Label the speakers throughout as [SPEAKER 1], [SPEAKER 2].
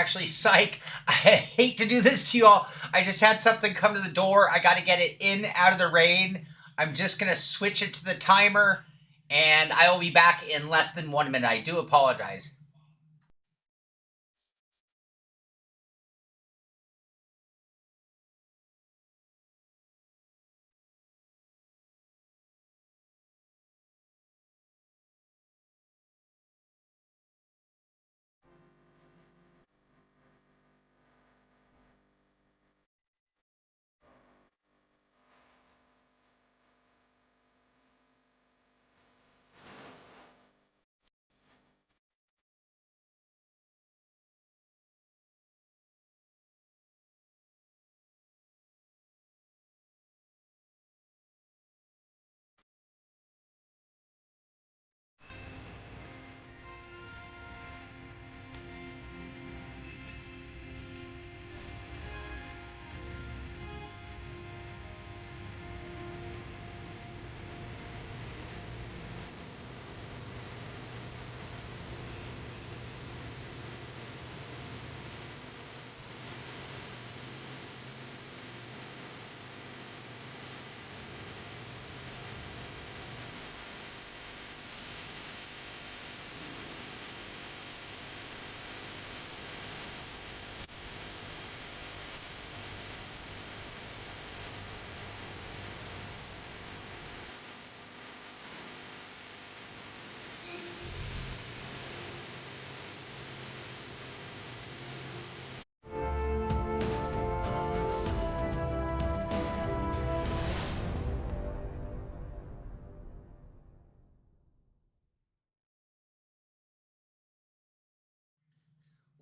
[SPEAKER 1] Actually, psych, I hate to do this to you all. I just had something come to the door. I got to get it in out of the rain. I'm just going to switch it to the timer, and I will be back in less than 1 minute. I do apologize.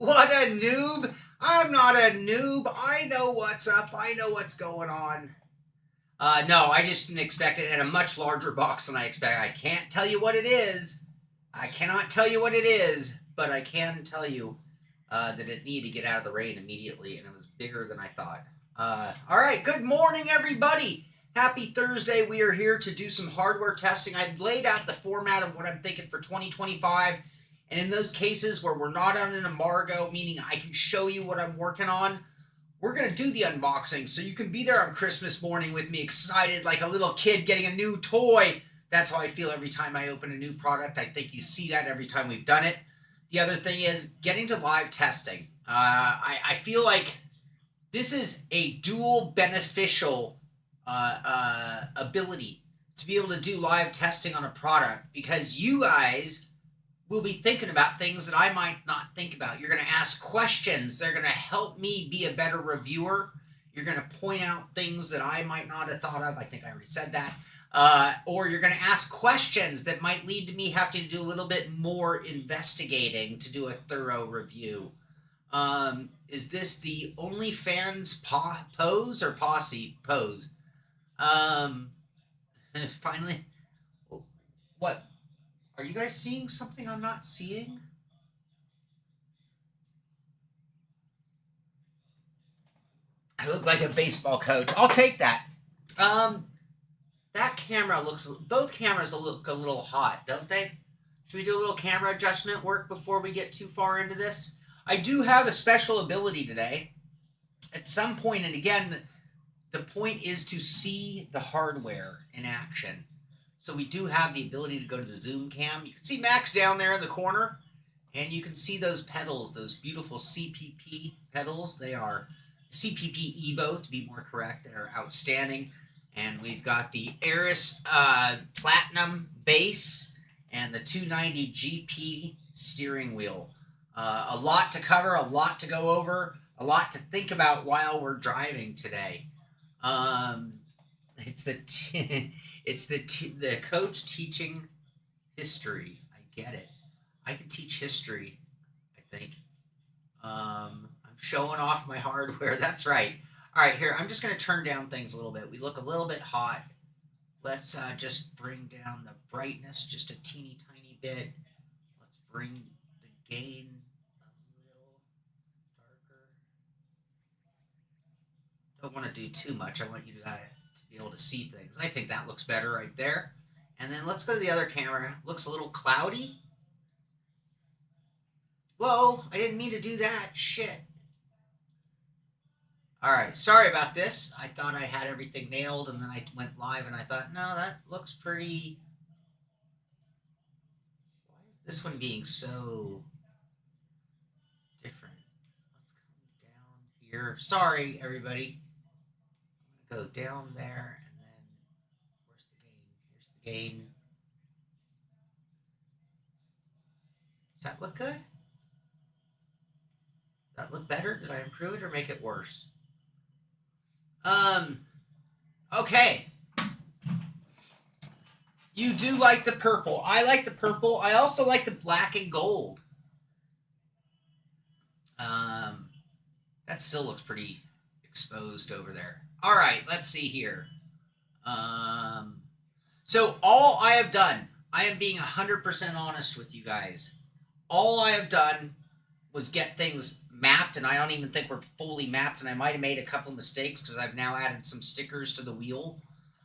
[SPEAKER 1] What a noob! I'm not a noob. I know what's up. I know what's going on. No, I just didn't expect it in a much larger box than I expect. I can't tell you what it is. I cannot tell you what it is, but I can tell you that it needed to get out of the rain immediately, and it was bigger than I thought. All right, good morning, everybody. Happy Thursday. We are here to do some hardware testing. I've laid out the format of what I'm thinking for 2025, and in those cases where we're not on an embargo, meaning I can show you what I'm working on, we're going to do the unboxing so you can be there on Christmas morning with me, excited like a little kid getting a new toy. That's how I feel every time I open a new product. I think you see that every time we've done it. The other thing is getting to live testing. I feel like this is a dual beneficial ability to be able to do live testing on a product, because you guys will be thinking about things that I might not think about. You're going to ask questions. They're going to help me be a better reviewer. You're going to point out things that I might not have thought of. I think I already said that. Or you're going to ask questions that might lead to me having to do a little bit more investigating to do a thorough review. Is this the OnlyFans pose or posse pose? Finally, what? Are you guys seeing something I'm not seeing? I look like a baseball coach. I'll take that. That camera looks, both cameras look a little hot, don't they? Should we do a little camera adjustment work before we get too far into this? I do have a special ability today. At some point, and again, the point is to see the hardware in action. So we do have the ability to go to the zoom cam. You can see Max down there in the corner, and you can see those pedals, those beautiful CPP pedals. They are CPP Evo, to be more correct. They're outstanding. And we've got the Eris Platinum base and the 290 GP steering wheel. A lot to cover, a lot to go over, a lot to think about while we're driving today. It's the coach teaching history. I get it. I could teach history, I think. I'm showing off my hardware. That's right. All right, here, I'm just going to turn down things a little bit. We look a little bit hot. Let's just bring down the brightness just a teeny tiny bit. Let's bring the gain a little darker. Don't want to do too much. I want you to be able to see things. I think that looks better right there. And then let's go to the other camera. Looks a little cloudy. Whoa, I didn't mean to do that. Shit. All right, sorry about this. I thought I had everything nailed, and then I went live, and I thought, no, that looks pretty... Why is this one being so different? Let's come down here. Sorry, everybody. I'm going to go down there, and then where's the game? Here's the game. Does that look good? Does that look better? Did I improve it or make it worse? Okay. You do like the purple. I like the purple. I also like the black and gold. That still looks pretty exposed over there. All right, let's see here. So all I have done, I am being 100% honest with you guys. All I have done was get things mapped, and I don't even think we're fully mapped, and I might have made a couple mistakes because I've now added some stickers to the wheel.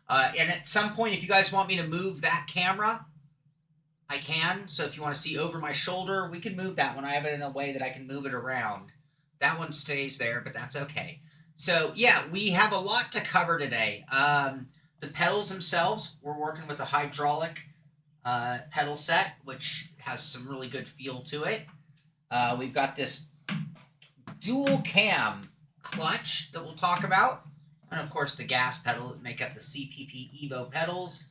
[SPEAKER 1] And at some point, if you guys want me to move that camera, I can. So if you want to see over my shoulder, we can move that one. I have it in a way that I can move it around. That one stays there, but that's okay. So yeah, we have a lot to cover today. The pedals themselves, we're working with a hydraulic pedal set, which has some really good feel to it. We've got this dual cam clutch that we'll talk about. And of course the gas pedal that make up the CPP Evo pedals.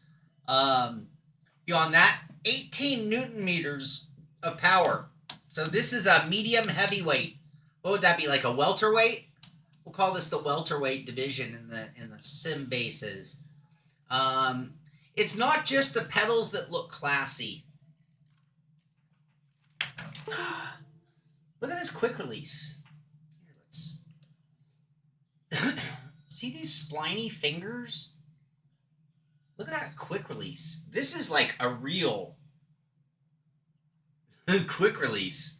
[SPEAKER 1] Beyond that, 18 Newton meters of power. So this is a medium heavyweight. What would that be, like a welterweight? We'll call this the welterweight division in the sim bases. It's not just the pedals that look classy. Look at this quick release. Here, let's see these spliny fingers. Look at that quick release. This is like a real quick release.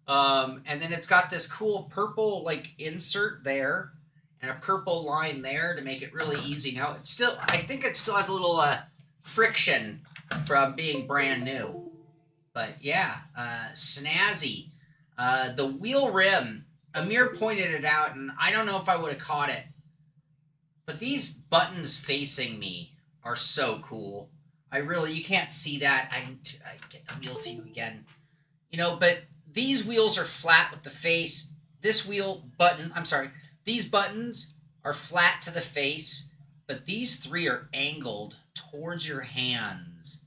[SPEAKER 1] And then it's got this cool purple like insert there and a purple line there to make it really easy. Now it's still, I think it still has a little friction from being brand new. But yeah, snazzy. The wheel rim, Amir pointed it out, and I don't know if I would have caught it, but these buttons facing me are so cool. You can't see that. I get the wheel to you again. You know, but these wheels are flat with the face. This these buttons are flat to the face, but these three are angled towards your hands.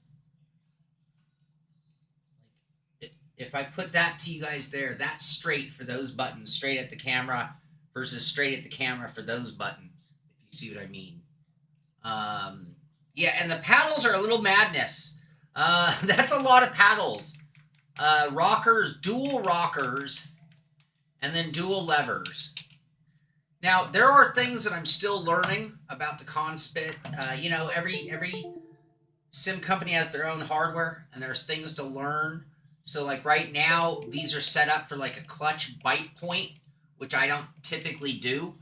[SPEAKER 1] If I put that to you guys there, that's straight for those buttons, straight at the camera versus straight at the camera for those buttons, if you see what I mean. Yeah, and the paddles are a little madness. That's a lot of paddles. Rockers, dual rockers, and then dual levers. Now, there are things that I'm still learning about the CONSPIT. You know, every sim company has their own hardware, and there's things to learn. So, like right now, these are set up for like a clutch bite point, which I don't typically do.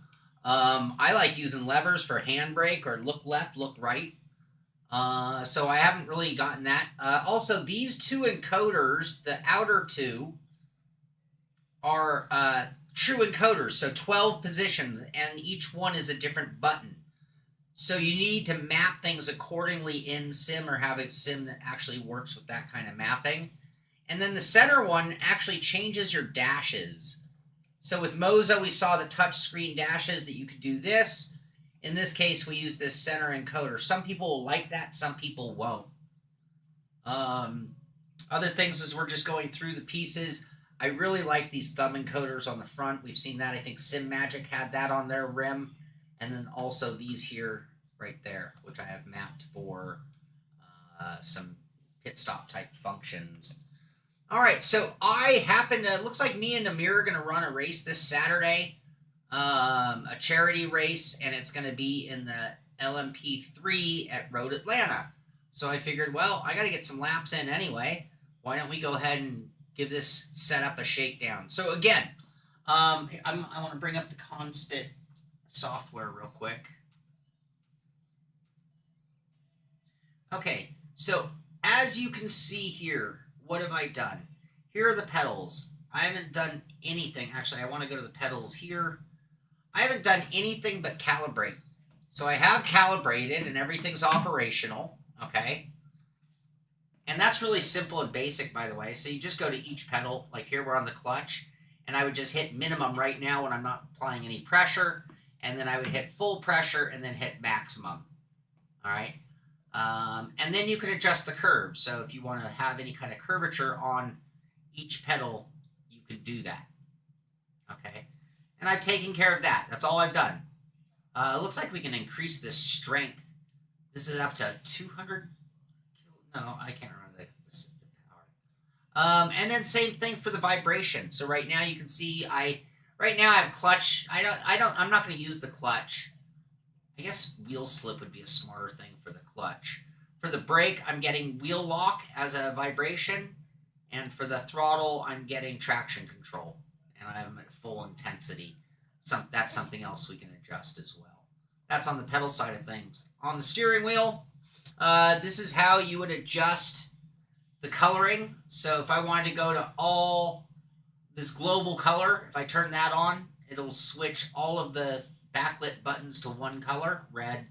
[SPEAKER 1] I like using levers for handbrake or look left, look right. So I haven't really gotten that. Also, these two encoders, the outer two, are true encoders, so 12 positions, and each one is a different button. So you need to map things accordingly in sim or have a sim that actually works with that kind of mapping. And then the center one actually changes your dashes. So with Mozo, we saw the touch screen dashes that you could do this. In this case, we use this center encoder. Some people will like that, some people won't. Other things as we're just going through the pieces, I really like these thumb encoders on the front. We've seen that. I think Sim Magic had that on their rim. And then also these here right there, which I have mapped for some pit stop type functions. All right, so I happen to, looks like me and Amir are going to run a race this Saturday, a charity race, and it's going to be in the LMP3 at Road Atlanta. So I figured, well, I got to get some laps in anyway. Why don't we go ahead and give this setup a shakedown? So again, I want to bring up the CONSPIT software real quick. Okay, so as you can see here, what have I done? Here are the pedals. I haven't done anything. Actually, I want to go to the pedals here. I haven't done anything but calibrate. So I have calibrated and everything's operational, okay? And that's really simple and basic, by the way. So you just go to each pedal, like here we're on the clutch, and I would just hit minimum right now when I'm not applying any pressure, and then I would hit full pressure and then hit maximum, all right? And then you can adjust the curve. So if you want to have any kind of curvature on each pedal, you can do that, okay? And I've taken care of that. That's all I've done. It looks like we can increase this strength. This is up to 200. No, I can't remember the power. And then same thing for the vibration. So right now you can see right now I have clutch. I'm not going to use the clutch. I guess wheel slip would be a smarter thing for the clutch. For the brake, I'm getting wheel lock as a vibration, and for the throttle, I'm getting traction control, and I have them at full intensity. That's something else we can adjust as well. That's on the pedal side of things. On the steering wheel, this is how you would adjust the coloring. So if I wanted to go to all this global color, if I turn that on, it'll switch all of the backlit buttons to one color: red,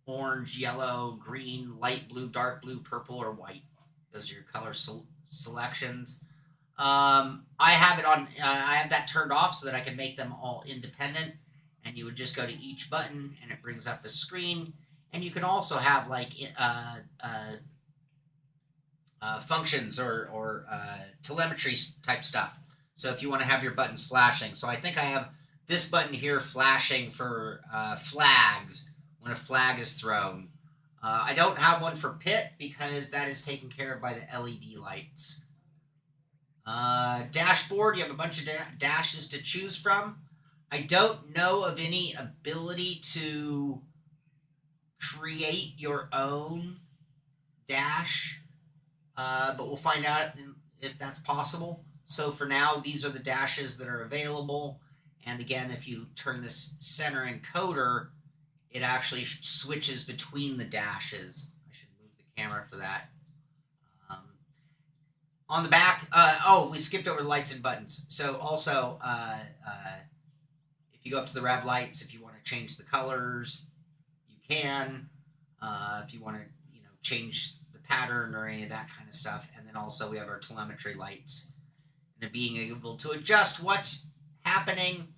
[SPEAKER 1] orange, yellow, green, light blue, dark blue, purple, or white. Those are your color selections. I have it on. I have that turned off so that I can make them all independent. And you would just go to each button, and it brings up a screen. And you can also have like functions or telemetry type stuff. So if you want to have your buttons flashing, so I think I have this button here flashing for flags when a flag is thrown. I don't have one for pit because that is taken care of by the LED lights. Dashboard, you have a bunch of dashes to choose from. I don't know of any ability to create your own dash, but we'll find out if that's possible. So for now, these are the dashes that are available. And again, if you turn this center encoder, it actually switches between the dashes. I should move the camera for that. On the back, we skipped over the lights and buttons. So also, if you go up to the rev lights, if you want to change the colors, you can. If you want to, change the pattern or any of that kind of stuff. And then also we have our telemetry lights, and being able to adjust what's happening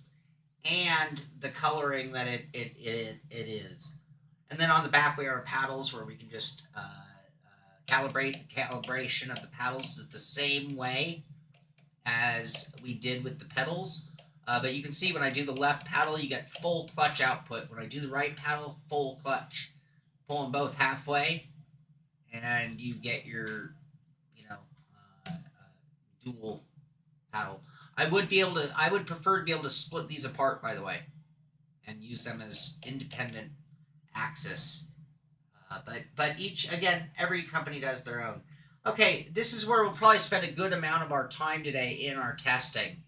[SPEAKER 1] and the coloring that it is. And then on the back we have our paddles, where we can just calibrate. The calibration of the paddles is the same way as we did with the pedals. But you can see when I do the left paddle, you get full clutch output. When I do the right paddle, full clutch. Pull them both halfway, and you get your, dual paddle. I would prefer to be able to split these apart, by the way, and use them as independent axis. But every company does their own. Okay, this is where we'll probably spend a good amount of our time today in our testing.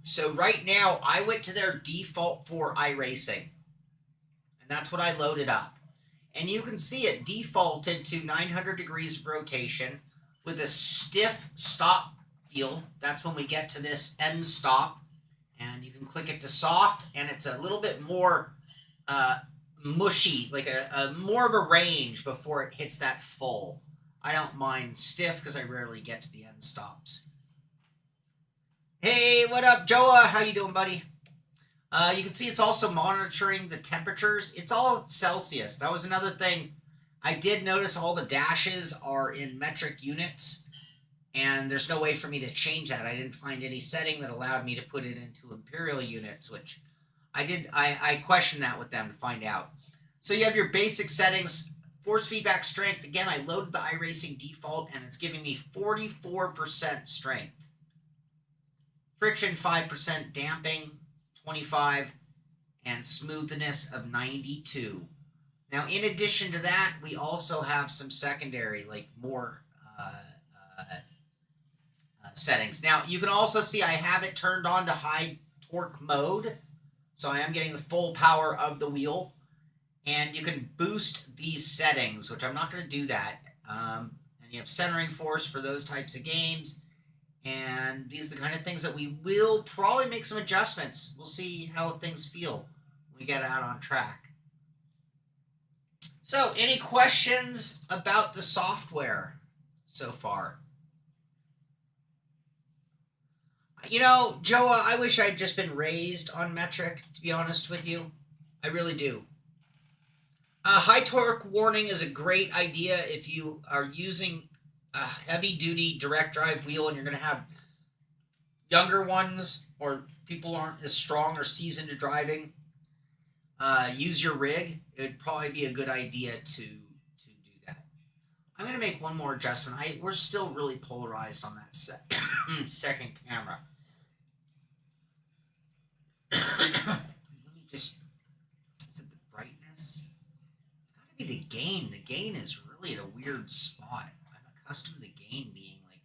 [SPEAKER 1] So right now, I went to their default for iRacing, and that's what I loaded up. And you can see it defaulted to 900 degrees of rotation with a stiff stop feel. That's when we get to this end stop, and you can click it to soft, and it's a little bit more mushy, like a more of a range before it hits that full. I don't mind stiff because I rarely get to the end stops. Hey, what up, Joa? How you doing, buddy? You can see it's also monitoring the temperatures. It's all Celsius. That was another thing. I did notice all the dashes are in metric units, and there's no way for me to change that. I didn't find any setting that allowed me to put it into imperial units, which I did. I questioned that with them to find out. So you have your basic settings. Force feedback strength. Again, I loaded the iRacing default, and it's giving me 44% strength. Friction 5%, damping 25, and smoothness of 92. Now, in addition to that, we also have some secondary, like more settings. Now, you can also see I have it turned on to high torque mode, so I am getting the full power of the wheel. And you can boost these settings, which I'm not going to do that. And you have centering force for those types of games. And these are the kind of things that we will probably make some adjustments. We'll see how things feel when we get out on track. So, any questions about the software so far? You know, Joa, I wish I'd just been raised on metric, to be honest with you. I really do. High torque warning is a great idea if you are using a heavy-duty direct drive wheel and you're going to have younger ones or people aren't as strong or seasoned to driving. Use your rig. It would probably be a good idea to do that. I'm going to make one more adjustment. We're still really polarized on that second camera. Let me just... Is it the brightness? It's got to be the gain. The gain is really at a weird spot. I'm accustomed to gain being like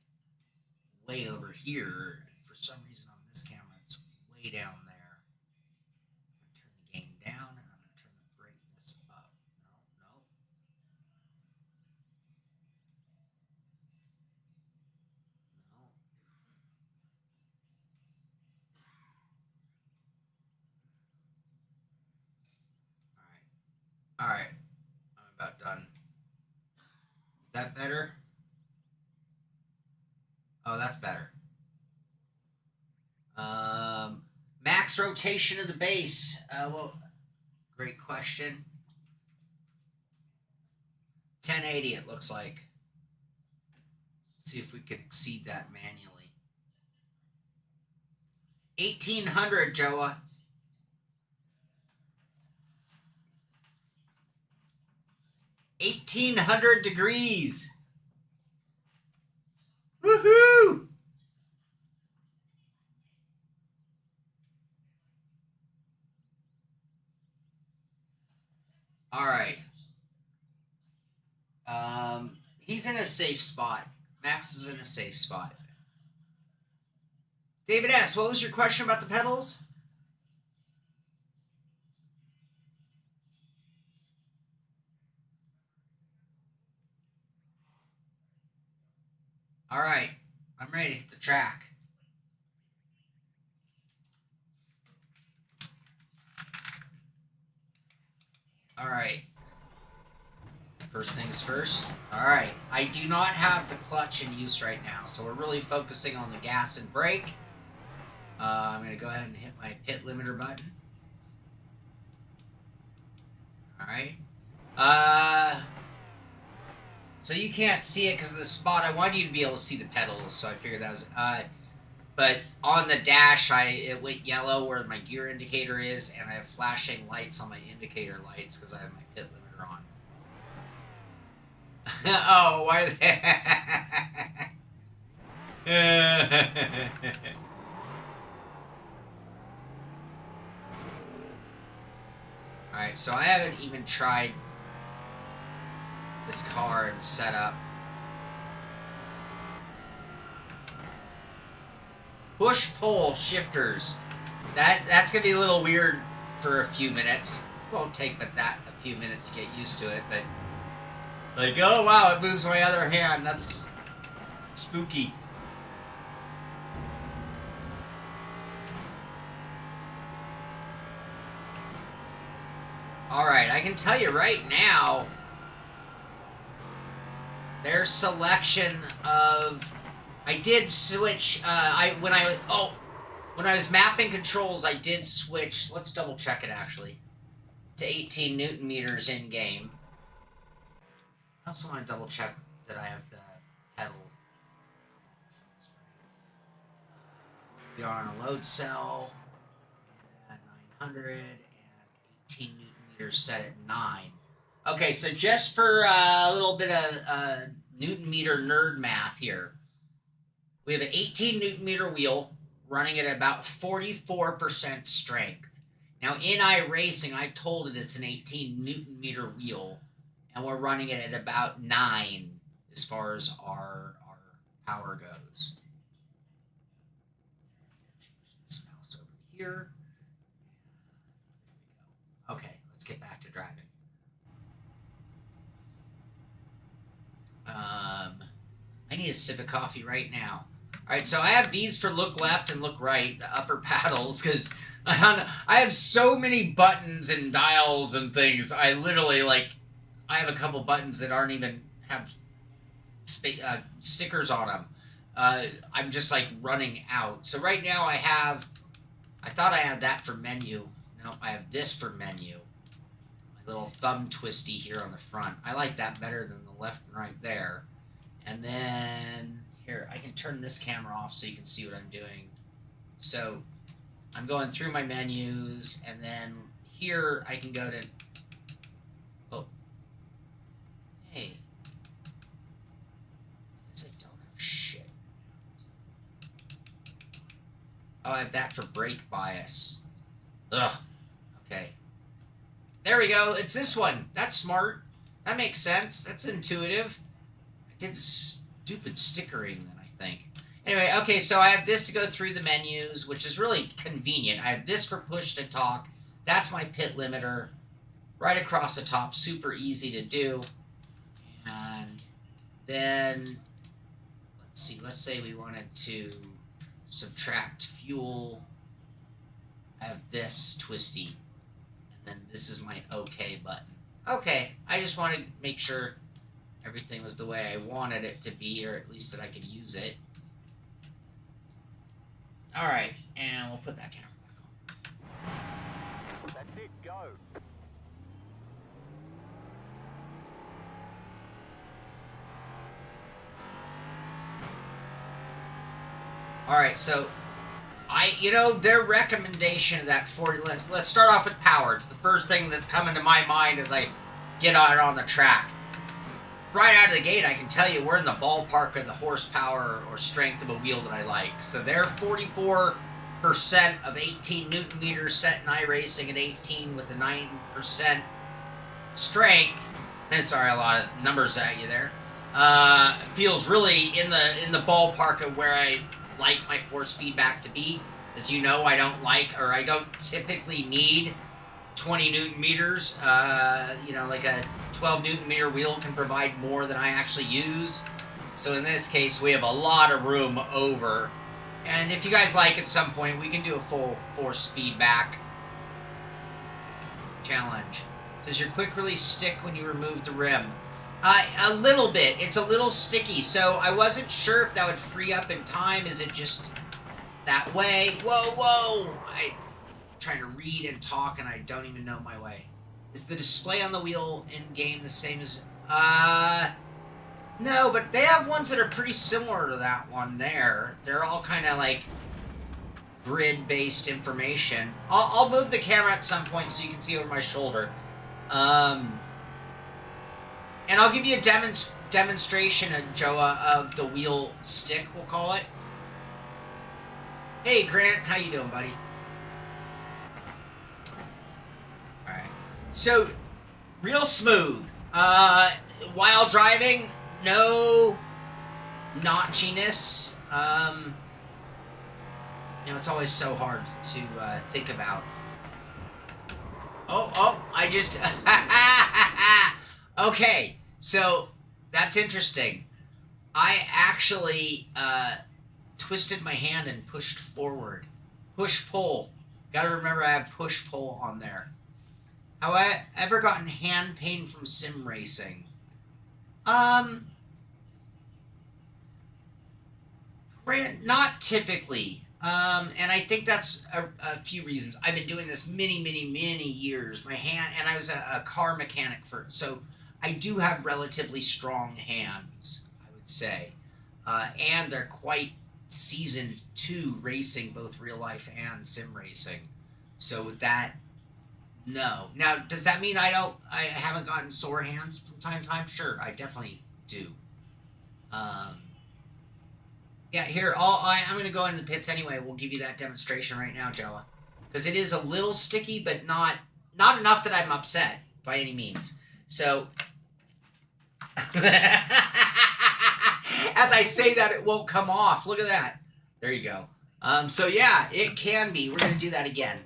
[SPEAKER 1] way over here. For some reason on this camera, it's way down there. I'm going to turn the gain down and I'm going to turn the brightness up. No. All right. I'm about done. Is that better? Oh, that's better. Max rotation of the base. Well, great question. 1080 it looks like. Let's see if we can exceed that manually. 1800, Joa. 1800 degrees. Woohoo! All right. He's in a safe spot. Max is in a safe spot. David S., what was your question about the pedals? All right. I'm ready to hit the track. All right. First things first. All right. I do not have the clutch in use right now, so we're really focusing on the gas and brake. I'm going to go ahead and hit my pit limiter button. All right. So you can't see it because of the spot. I wanted you to be able to see the pedals, so I figured that was... But on the dash, it went yellow where my gear indicator is, and I have flashing lights on my indicator lights because I have my pit limiter on. Oh, why are they... Alright, so I haven't even tried this car and set up. Push-pull shifters. That's going to be a little weird for a few minutes. It won't take but that a few minutes to get used to it, but... Like, oh wow, it moves my other hand. That's spooky. Alright, I can tell you right now, their selection of... I did switch, when I was mapping controls, I did switch, let's double check it actually, to 18 Newton meters in-game. I also want to double check that I have the pedal. We are on a load cell, and 900, and 18 Newton meters set at 9. Okay, so just for a little bit of Newton meter nerd math here. We have an 18 Newton meter wheel running at about 44% strength. Now in iRacing, I've told it it's an 18 Newton meter wheel, and we're running it at about 9 as far as our power goes. Change this mouse over here. There we go. Okay, let's get back to driving. I need a sip of coffee right now. All right, so I have these for look left and look right, the upper paddles, because I have so many buttons and dials and things. I literally, like, I have a couple buttons that aren't even have stickers on them. I'm just, like, running out. So right now I thought I had that for menu. No, I have this for menu. My little thumb twisty here on the front. I like that better than the left and right there. And then... Here, I can turn this camera off so you can see what I'm doing. So, I'm going through my menus, and then here I can go to... Oh. Hey. I guess I don't have shit. Oh, I have that for brake bias. Ugh. Okay. There we go. It's this one. That's smart. That makes sense. That's intuitive. I did stupid stickering then, I think. Anyway, okay, so I have this to go through the menus, which is really convenient. I have this for push to talk. That's my pit limiter. Right across the top, super easy to do. And then, let's see, let's say we wanted to subtract fuel. I have this twisty. And then this is my OK button. Okay, I just want to make sure everything was the way I wanted it to be, or at least that I could use it. Alright, and we'll put that camera back on.
[SPEAKER 2] That's it, go.
[SPEAKER 1] Alright, so their recommendation of that 40, let's start off with power. It's the first thing that's coming to my mind as I get on the track. Right out of the gate, I can tell you we're in the ballpark of the horsepower or strength of a wheel that I like. So they're 44% of 18 Newton meters, set in iRacing at 18 with a 9% strength. And sorry, a lot of numbers at you there. Feels really in the ballpark of where I like my force feedback to be. As you know, I don't typically need 20 Newton meters. Like a 12 Newton meter wheel can provide more than I actually use. So in this case, we have a lot of room over. And if you guys like, at some point, we can do a full force feedback challenge. Does your quick release stick when you remove the rim? A little bit. It's a little sticky, so I wasn't sure if that would free up in time. Is it just that way? Whoa! I'm trying to read and talk, and I don't even know my way. Is the display on the wheel in-game the same as... No, but they have ones that are pretty similar to that one there. They're all kind of like grid-based information. I'll move the camera at some point so you can see over my shoulder. And I'll give you a demonstration, Joa, of the wheel stick, we'll call it. Hey, Grant, how you doing, buddy? Alright. So, real smooth. While driving, no notchiness. It's always so hard to think about. I just... Okay, so that's interesting. I actually twisted my hand and pushed forward. Push-pull. Gotta remember I have push-pull on there. Have I ever gotten hand pain from sim racing? Not typically. And I think that's a few reasons. I've been doing this many years. My hand, and I was a car mechanic so I do have relatively strong hands, I would say. And they're quite seasoned to racing, both real life and sim racing. So with that, no. Now, does that mean I haven't gotten sore hands from time to time? Sure, I definitely do. Yeah, here, I'm going to go into the pits anyway. We'll give you that demonstration right now, Joa. Because it is a little sticky, but not enough that I'm upset by any means. So, as I say that, it won't come off. Look at that. There you go. So yeah, it can be. We're going to do that again.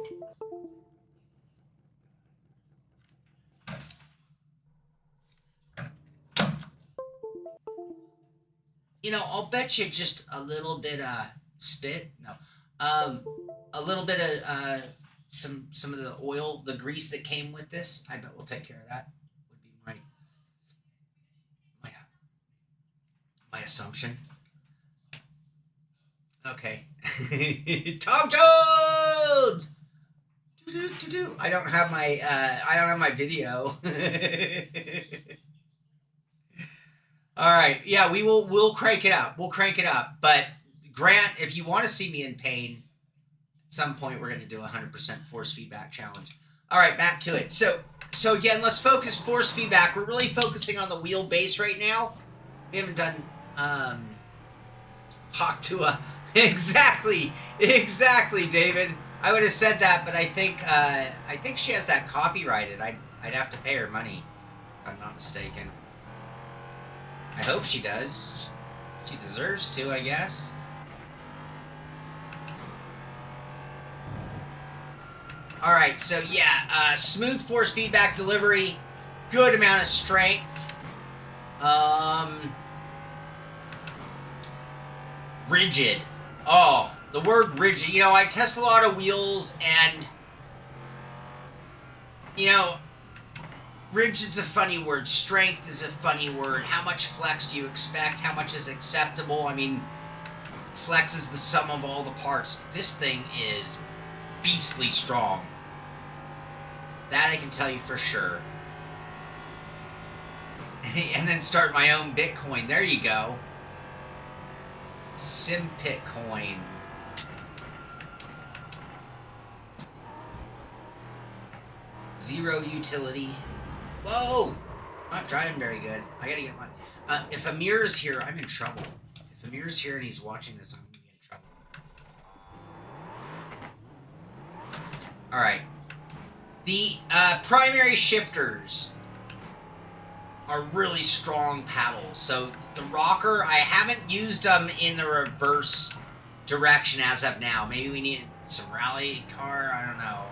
[SPEAKER 1] You know, I'll bet you just a little bit of spit. No, a little bit of some of the oil, the grease that came with this. I bet we'll take care of that. Would be my assumption. Okay, Tom Jones. I don't have my video. All right, yeah, we'll crank it up. We'll crank it up. But Grant, if you want to see me in pain, at some point we're going to do a 100% force feedback challenge. All right, back to it. So again, let's focus force feedback. We're really focusing on the wheelbase right now. We haven't done Hawk Tua. Exactly, David. I would have said that, but I think she has that copyrighted. I'd have to pay her money, if I'm not mistaken. I hope she does. She deserves to, I guess. All right, so yeah, smooth force feedback delivery, good amount of strength. Rigid. Oh, the word rigid. You know, I test a lot of wheels, and you know, rigid's a funny word. Strength is a funny word. How much flex do you expect? How much is acceptable? I mean, flex is the sum of all the parts. This thing is beastly strong. That I can tell you for sure. And then start my own Bitcoin. There you go. Simpit coin. Zero utility. Whoa! Not driving very good. I gotta get my... if Amir's here, I'm in trouble. If Amir's here and he's watching this, I'm gonna be in trouble. Alright. The primary shifters are really strong paddles. So the rocker, I haven't used them in the reverse direction as of now. Maybe we need some rally car. I don't know.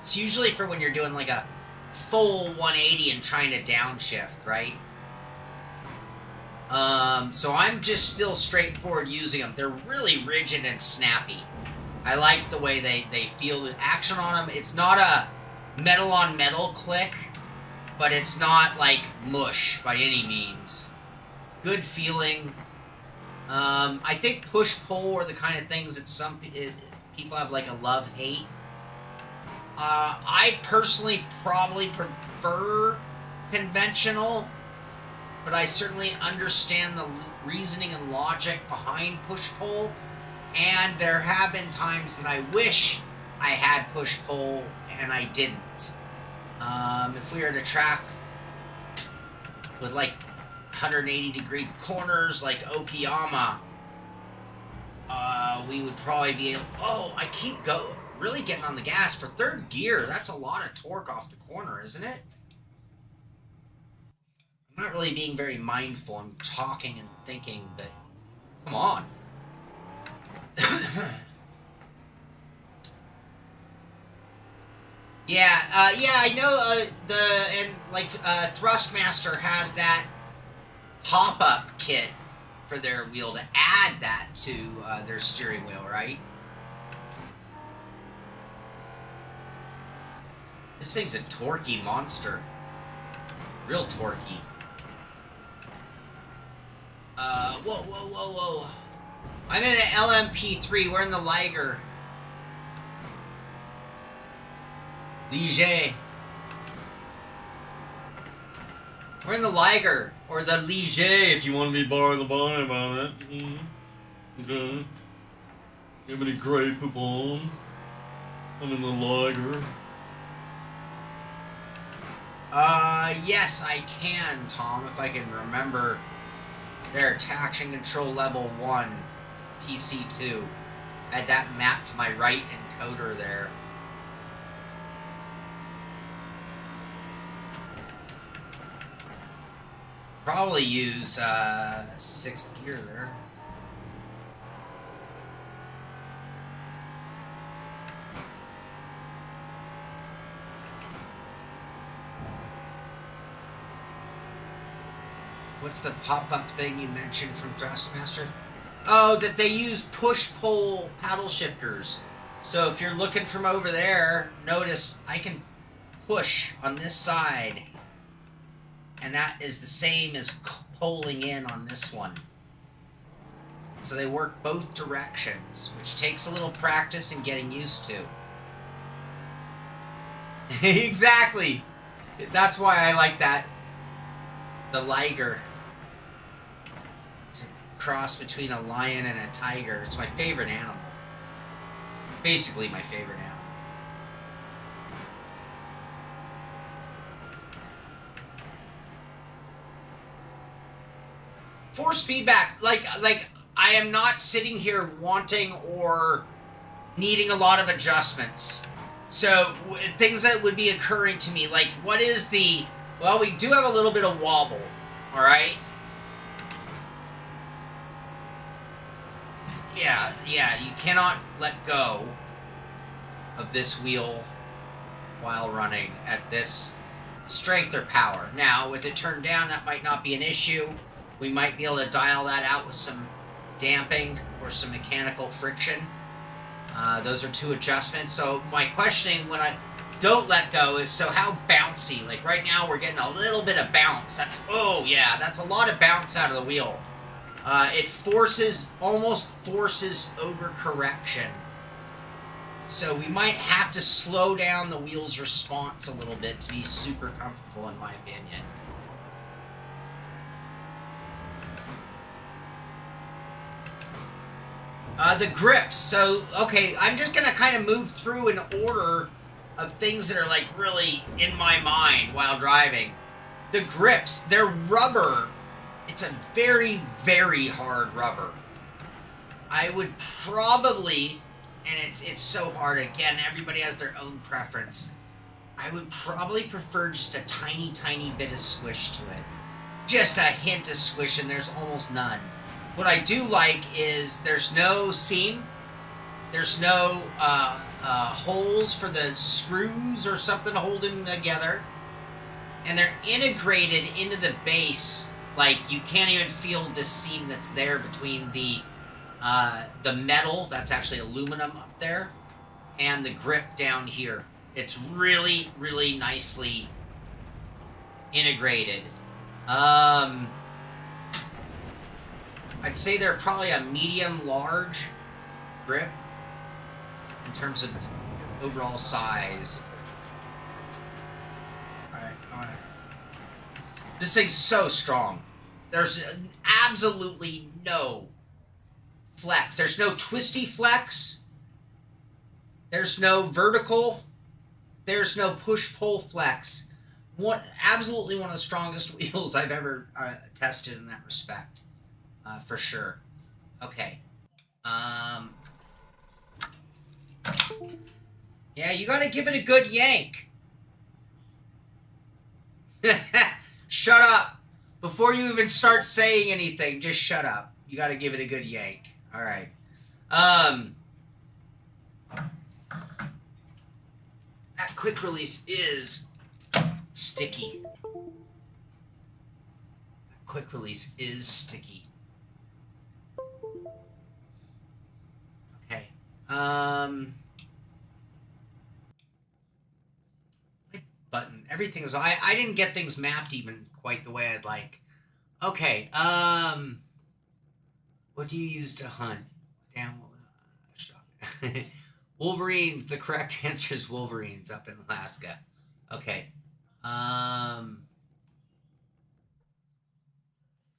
[SPEAKER 1] It's usually for when you're doing like a full 180 and trying to downshift, right? So I'm just still straightforward using them. They're really rigid and snappy. I like the way they feel the action on them. It's not a metal on metal click, but it's not like mush by any means. Good feeling. I think push-pull are the kind of things that people have like a love-hate. I personally probably prefer conventional, but I certainly understand the reasoning and logic behind push-pull, and there have been times that I wish I had push-pull and I didn't. If we were to track with like 180-degree corners like Okayama, we would probably be able... Oh, I keep really getting on the gas for third gear. That's a lot of torque off the corner, isn't it? I'm not really being very mindful. I'm talking and thinking, but come on. Yeah, I know Thrustmaster has that hop-up kit for their wheel to add that to their steering wheel, right? This thing's a torquey monster. Real torquey. Whoa. I'm in an LMP3. We're in the Liger. Liger. We're in the Liger. Or the Liger, if you want to be bar the bar about it. Okay. You have any gray poop on? I'm in the Liger. Yes, I can, Tom, if I can remember. There, traction control level 1, TC2. I had that mapped to my right encoder there. Probably use 6th gear there. what's the pop-up thing you mentioned from Thrustmaster? Oh, that they use push-pull paddle shifters. So if you're looking from over there, notice I can push on this side. And that is the same as pulling in on this one. So they work both directions, which takes a little practice and getting used to. Exactly. That's why I like that. The liger. It's a cross between a lion and a tiger. It's my favorite animal. Basically my favorite animal. Force feedback, like I am not sitting here wanting or needing a lot of adjustments. So things that would be occurring to me, like what is the, well, we do have a little bit of wobble, all right? Yeah, you cannot let go of this wheel while running at this strength or power. Now, with it turned down, that might not be an issue. We might be able to dial that out with some damping or some mechanical friction. Those are two adjustments. So my questioning when I don't let go is, so how bouncy? Like right now we're getting a little bit of bounce. That's, oh yeah, that's a lot of bounce out of the wheel. It almost forces overcorrection. So we might have to slow down the wheel's response a little bit to be super comfortable, in my opinion. The grips. So, okay, I'm just going to kind of move through an order of things that are like really in my mind while driving. The grips, they're rubber. It's a very, very hard rubber. I would probably, and it's so hard, again, everybody has their own preference. I would probably prefer just a tiny, tiny bit of squish to it. Just a hint of squish, and there's almost none. What I do like is there's no seam, there's no holes for the screws or something to hold them together, and they're integrated into the base. Like you can't even feel the seam that's there between the metal, that's actually aluminum up there, and the grip down here. It's really, really nicely integrated. I'd say they're probably a medium-large grip in terms of overall size. Alright. This thing's so strong. There's absolutely no flex. There's no twisty flex. There's no vertical. There's no push-pull flex. Absolutely one of the strongest wheels I've ever tested in that respect. For sure. Okay. Yeah, you gotta give it a good yank. Shut up. Before you even start saying anything, just shut up. You gotta give it a good yank. Alright. That quick release is sticky. That quick release is sticky. Okay. My button. Everything is. I didn't get things mapped even quite the way I'd like. Okay. What do you use to hunt? Damn. Wolverines. The correct answer is Wolverines up in Alaska. Okay.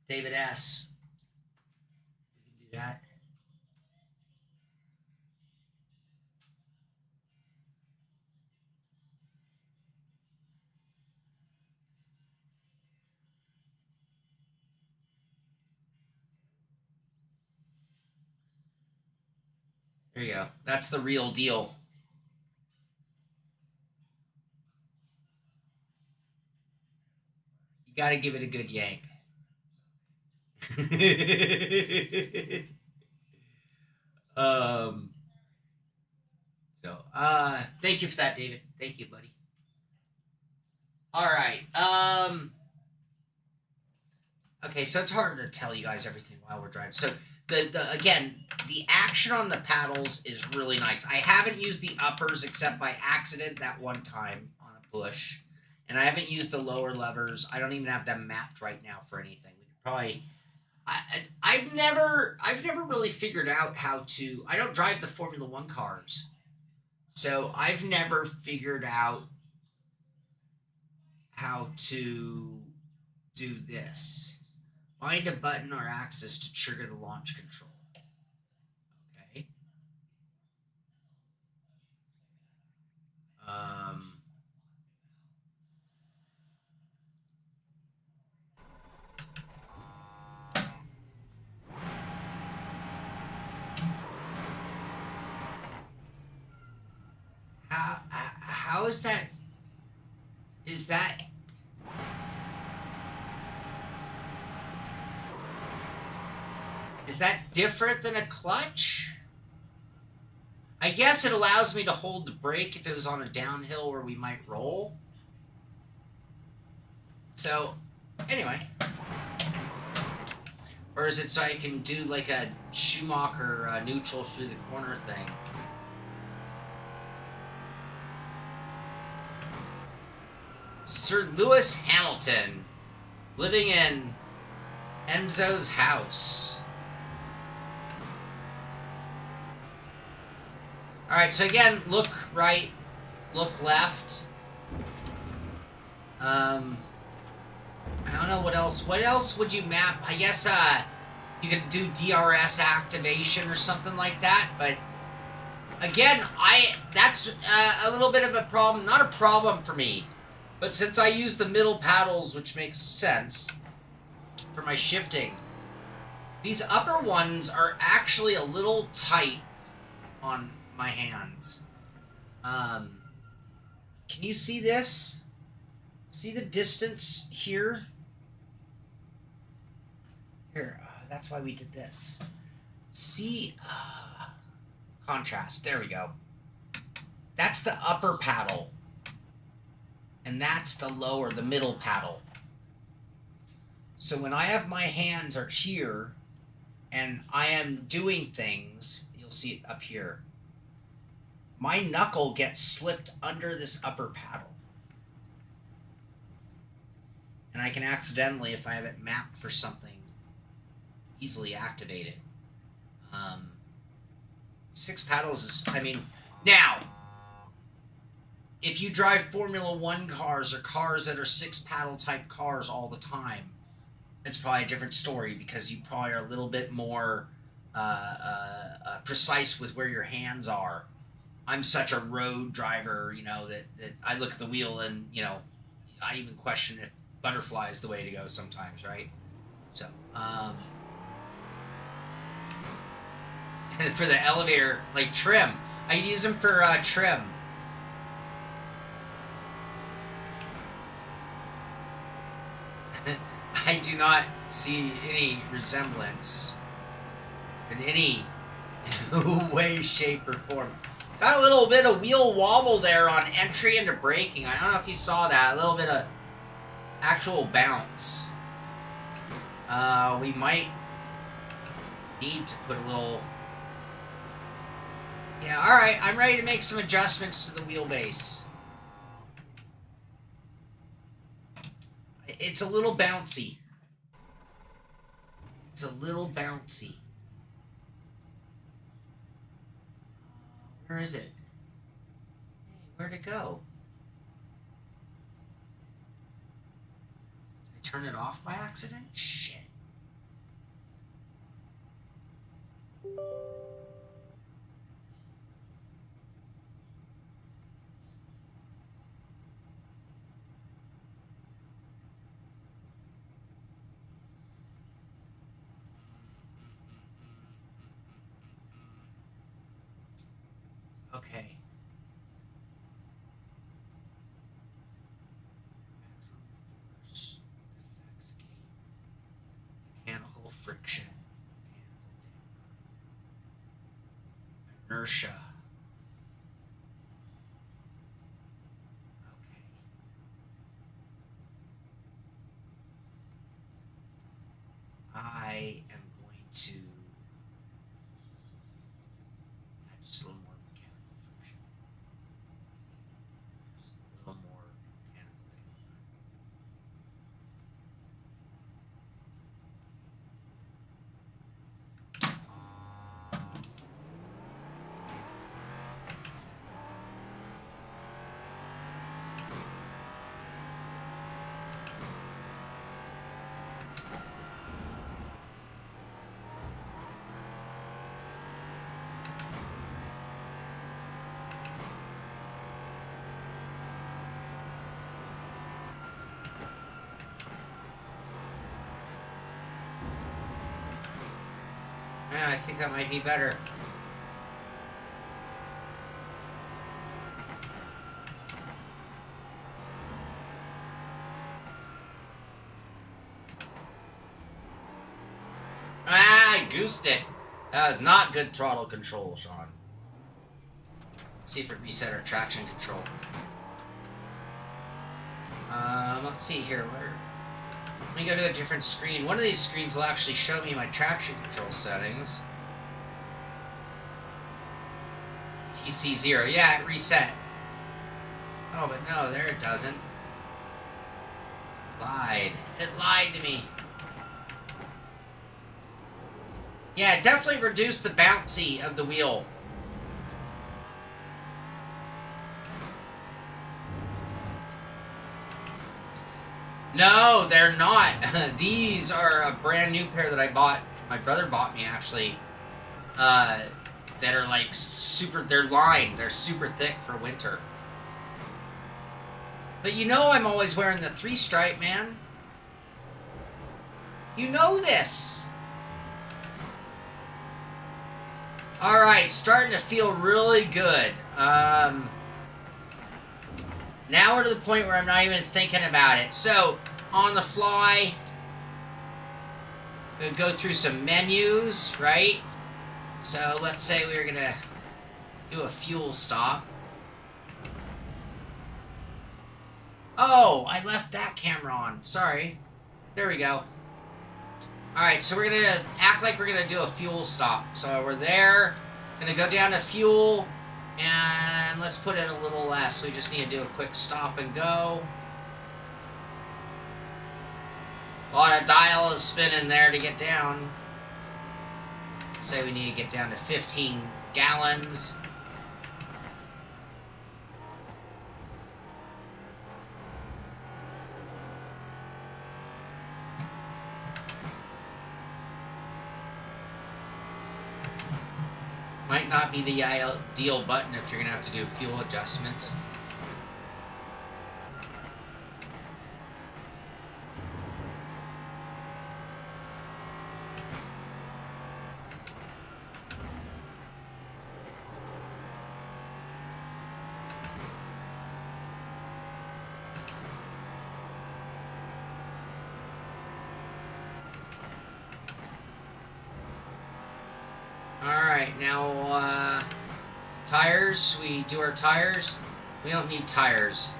[SPEAKER 1] David S. We can do that. There you go. That's the real deal. You got to give it a good yank. Thank you for that, David. Thank you, buddy. All right. Okay, so it's hard to tell you guys everything while we're driving. So again, the action on the paddles is really nice. I haven't used the uppers except by accident that one time on a push. And I haven't used the lower levers. I don't even have them mapped right now for anything. We could probably I've never really figured out how to. I don't drive the Formula One cars, so I've never figured out how to do this. Find a button or axis to trigger the launch control. Okay. How is that? Is that? Is that different than a clutch? I guess it allows me to hold the brake if it was on a downhill where we might roll. So, anyway. Or is it so I can do like a Schumacher neutral through the corner thing? Sir Lewis Hamilton, living in Enzo's house. Alright, so again, look right, look left. I don't know what else. What else would you map? I guess you could do DRS activation or something like that, but again, that's a little bit of a problem. Not a problem for me, but since I use the middle paddles, which makes sense for my shifting, these upper ones are actually a little tight on my hands. Can you see this? See the distance here? Here, that's why we did this. See, contrast, there we go. That's the upper paddle. And that's the lower, the middle paddle. So when I have my hands are here, and I am doing things, you'll see it up here. My knuckle gets slipped under this upper paddle. And I can accidentally, if I have it mapped for something, easily activate it. 6 paddles is, I mean, now, if you drive Formula One cars or cars that are 6 paddle type cars all the time, it's probably a different story because you probably are a little bit more precise with where your hands are. I'm such a road driver, you know, that I look at the wheel and, you know, I even question if butterfly is the way to go sometimes, right? So, and for the elevator, like trim, I use them for trim. I do not see any resemblance in any way, shape, or form. Got a little bit of wheel wobble there on entry into braking. I don't know if you saw that. A little bit of actual bounce. We might need to put a little... Yeah, alright. I'm ready to make some adjustments to the wheelbase. It's a little bouncy. It's a little bouncy. Where is it? Hey, where'd it go? Did I turn it off by accident? Shit. Okay. Mechanical friction. Inertia. Okay. Yeah, I think that might be better. Ah, I goosed it. That was not good throttle control, Sean. Let's see if it reset our traction control. Let's see here. Let me go to a different screen. One of these screens will actually show me my traction control settings. TC0. Yeah, it reset. Oh, but no, there it doesn't. Lied. It lied to me. Yeah, it definitely reduced the bouncy of the wheel. No, they're not. These are a brand new pair that I bought. My brother bought me, actually. That are like super, they're lined. They're super thick for winter. But you know I'm always wearing the 3-stripe, man. You know this. Alright, starting to feel really good. Now we're to the point where I'm not even thinking about it. So, on the fly, we'll go through some menus, right? So, let's say we're going to do a fuel stop. Oh, I left that camera on. Sorry. There we go. Alright, so we're going to act like we're going to do a fuel stop. So, we're there. Going to go down to fuel. And let's put it a little less. We just need to do a quick stop and go. A lot of dial is spinning there to get down. Say we need to get down to 15 gallons. Might not be the ideal button if you're going to have to do fuel adjustments. Alright, now, tires. We do our tires. We don't need tires.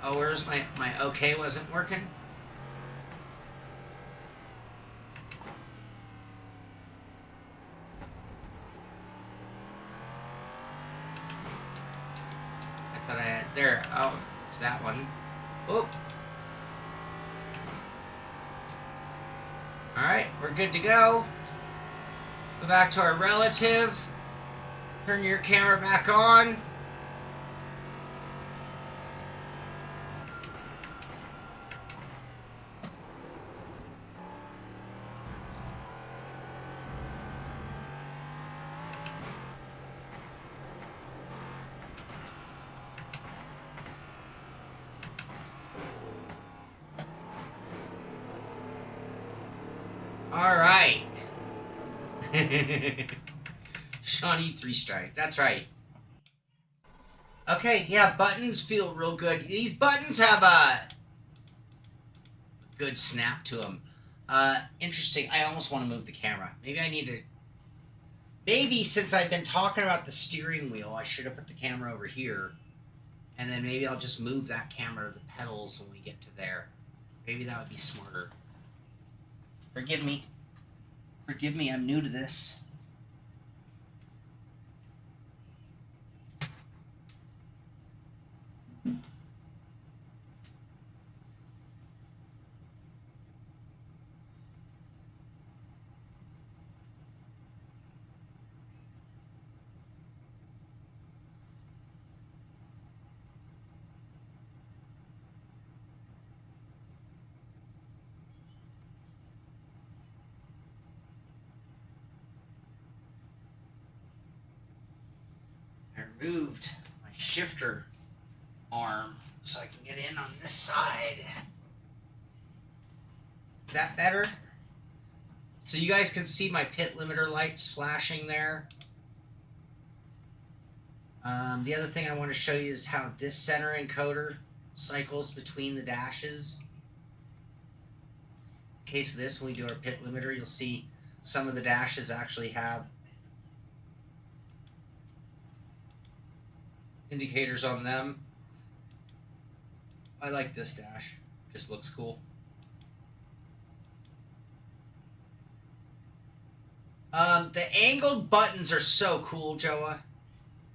[SPEAKER 1] Oh, where's my OK wasn't working? I thought I had, there. Oh, it's that one. Oh. Alright, we're good to go. Go back to our relative. Turn your camera back on. All right. Shawnee 3-stripe. That's right. Okay, yeah, buttons feel real good. These buttons have a good snap to them. Interesting. I almost want to move the camera. Maybe I need to... Maybe since I've been talking about the steering wheel, I should have put the camera over here. And then maybe I'll just move that camera to the pedals when we get to there. Maybe that would be smarter. Forgive me. Forgive me, I'm new to this. I removed my shifter arm so I can get in on this side. Is that better? So you guys can see my pit limiter lights flashing there. The other thing I want to show you is how this center encoder cycles between the dashes. In case of this, when we do our pit limiter, you'll see some of the dashes actually have indicators on them. I like this dash. Just looks cool. The angled buttons are so cool, Joa.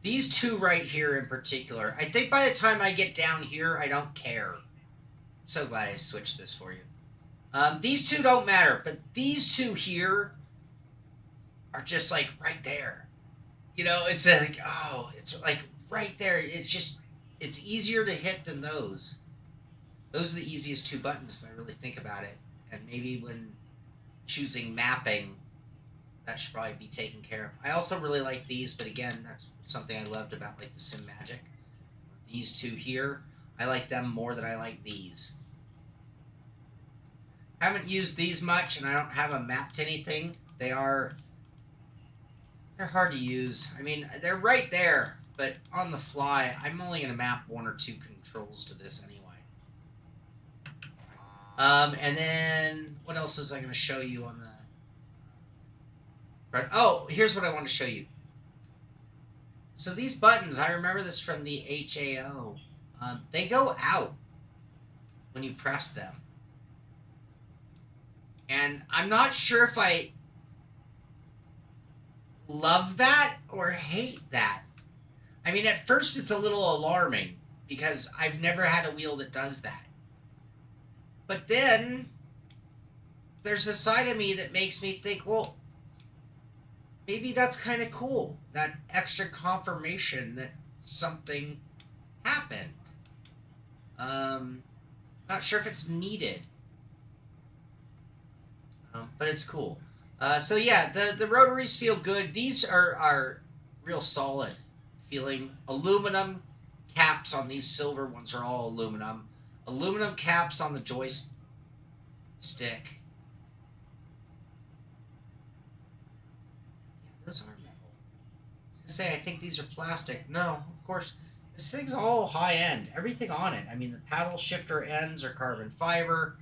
[SPEAKER 1] These two right here in particular. I think by the time I get down here, I don't care. I'm so glad I switched this for you. These two don't matter, but these two here are just like right there. You know, it's like, oh, it's like right there. It's just, it's easier to hit than those. Those are the easiest two buttons if I really think about it. And maybe when choosing mapping, that should probably be taken care of. I also really like these, but again, that's something I loved about like the Sim Magic. These two here, I like them more than I like these. Haven't used these much, and I don't have them mapped to anything. They're hard to use. I mean, they're right there, but on the fly, I'm only going to map one or two controls to this anyway. And then what else was I going to show you on the... Oh, here's what I want to show you. So these buttons, I remember this from the HAO. They go out when you press them. And I'm not sure if I love that or hate that. I mean, at first it's a little alarming because I've never had a wheel that does that. But then there's a side of me that makes me think, well, maybe that's kind of cool. That extra confirmation that something happened. Not sure if it's needed. But it's cool. So yeah, the rotaries feel good. These are real solid feeling. Aluminum caps on these silver ones are all aluminum. Aluminum caps on the joystick. Yeah, those are metal. I was gonna say, I think these are plastic. No, of course. This thing's all high end. Everything on it. I mean, the paddle shifter ends are carbon fiber.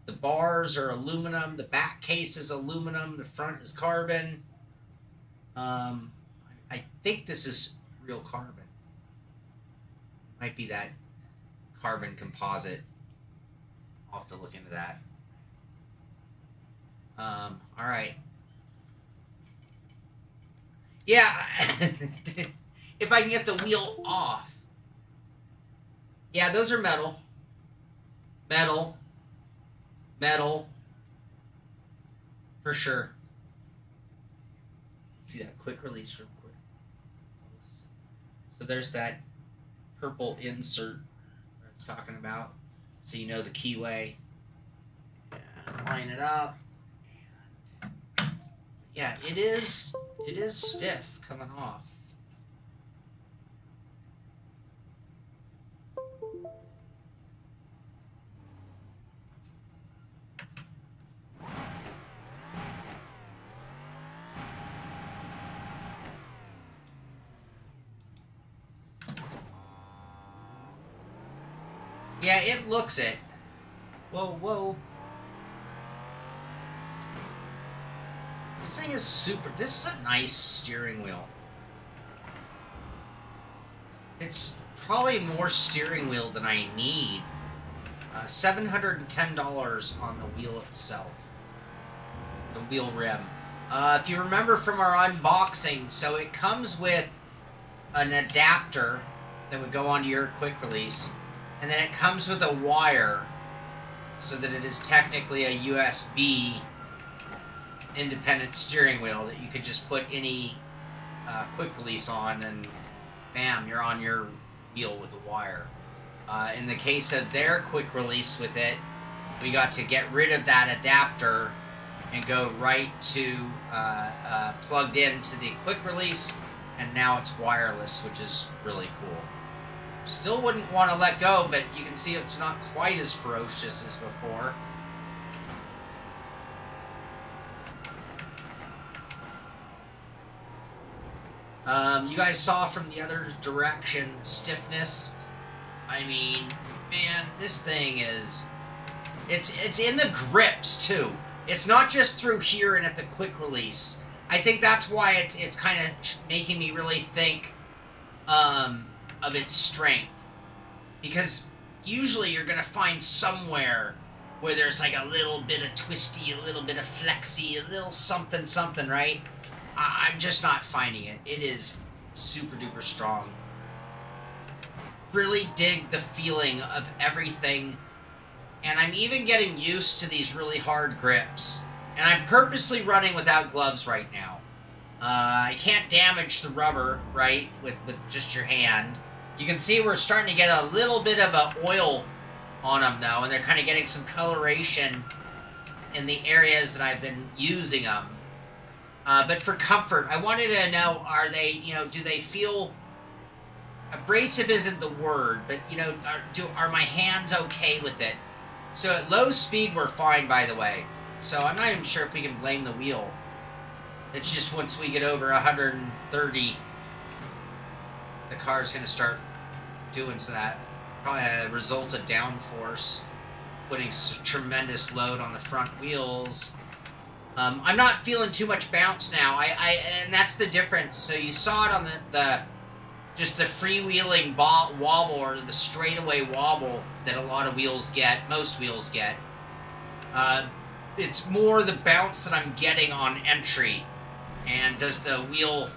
[SPEAKER 1] The bars are aluminum. The back case is aluminum. The front is carbon. I think this is real carbon. Might be that carbon composite. I'll have to look into that. All right. Yeah. If I can get the wheel off. Yeah, those are metal. Metal. Metal. For sure. See that quick release real quick. So there's that purple insert I was talking about. So you know the keyway. And line it up. And yeah, it is stiff coming off. Yeah, it looks it. Whoa, whoa. This thing is super... This is a nice steering wheel. It's probably more steering wheel than I need. $710 on the wheel itself. The wheel rim. If you remember from our unboxing, so it comes with an adapter that would go onto your quick release. And then it comes with a wire so that it is technically a USB independent steering wheel that you could just put any quick release on and bam, you're on your wheel with a wire. In the case of their quick release with it, we got to get rid of that adapter and go right to plugged into the quick release, and now it's wireless, which is really cool. Still wouldn't want to let go, but you can see it's not quite as ferocious as before. You guys saw from the other direction, stiffness. I mean, man, this thing is... It's in the grips, too. It's not just through here and at the quick release. I think that's why it's kind of making me really think of its strength. Because usually you're going to find somewhere where there's like a little bit of twisty, a little bit of flexy, a little something, something, right? I'm just not finding it. It is super duper strong. Really dig the feeling of everything. And I'm even getting used to these really hard grips. And I'm purposely running without gloves right now. I can't damage the rubber, right, with just your hand. You can see we're starting to get a little bit of a oil on them, though, and they're kind of getting some coloration in the areas that I've been using them. But for comfort, I wanted to know, are they, do they feel... Abrasive isn't the word, but, are my hands okay with it? So at low speed, we're fine, by the way. So I'm not even sure if we can blame the wheel. It's just once we get over 130, the car's going to start doing so that. Probably a result of downforce, putting tremendous load on the front wheels. I'm not feeling too much bounce now. And that's the difference. So you saw it on just the freewheeling wobble, or the straightaway wobble that a lot of wheels get, most wheels get. It's more the bounce that I'm getting on entry. And does the wheel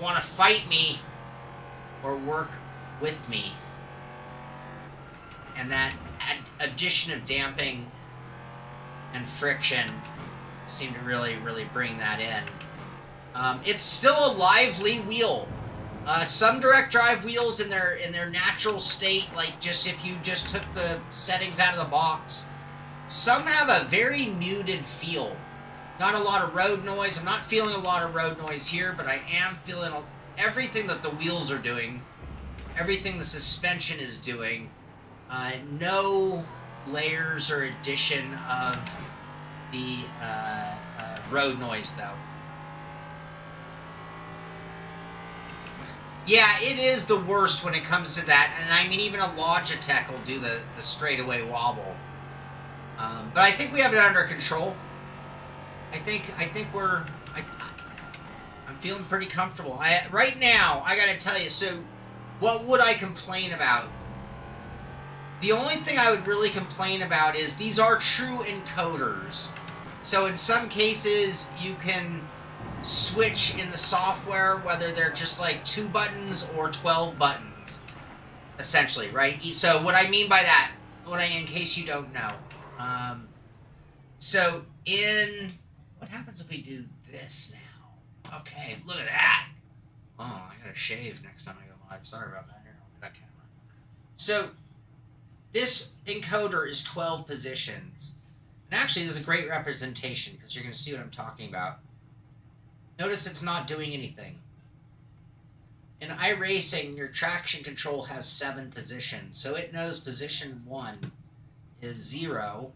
[SPEAKER 1] want to fight me or work with me? And that addition of damping and friction seem to really, really bring that in. It's still a lively wheel. Some direct drive wheels in their natural state, like just if you just took the settings out of the box, some have a very muted feel. Not a lot of road noise. I'm not feeling a lot of road noise here, but I am feeling everything that the wheels are doing, everything the suspension is doing. No layers or addition of the road noise, though. Yeah, it is the worst when it comes to that, and I mean, even a Logitech will do the straightaway wobble. But I think we have it under control. I think I'm feeling pretty comfortable. Right now, I gotta tell you, so what would I complain about? The only thing I would really complain about is these are true encoders. So in some cases, you can switch in the software whether they're just like 2 buttons or 12 buttons, essentially, right? So what I mean by that, in case you don't know, so what happens if we do this now? Okay, look at that. Oh, I gotta shave next time I go live. Sorry about that. Here, I'll get that camera. So this encoder is 12 positions. And actually, this is a great representation because you're going to see what I'm talking about. Notice it's not doing anything. In iRacing, your traction control has 7 positions. So it knows position 1 is 0.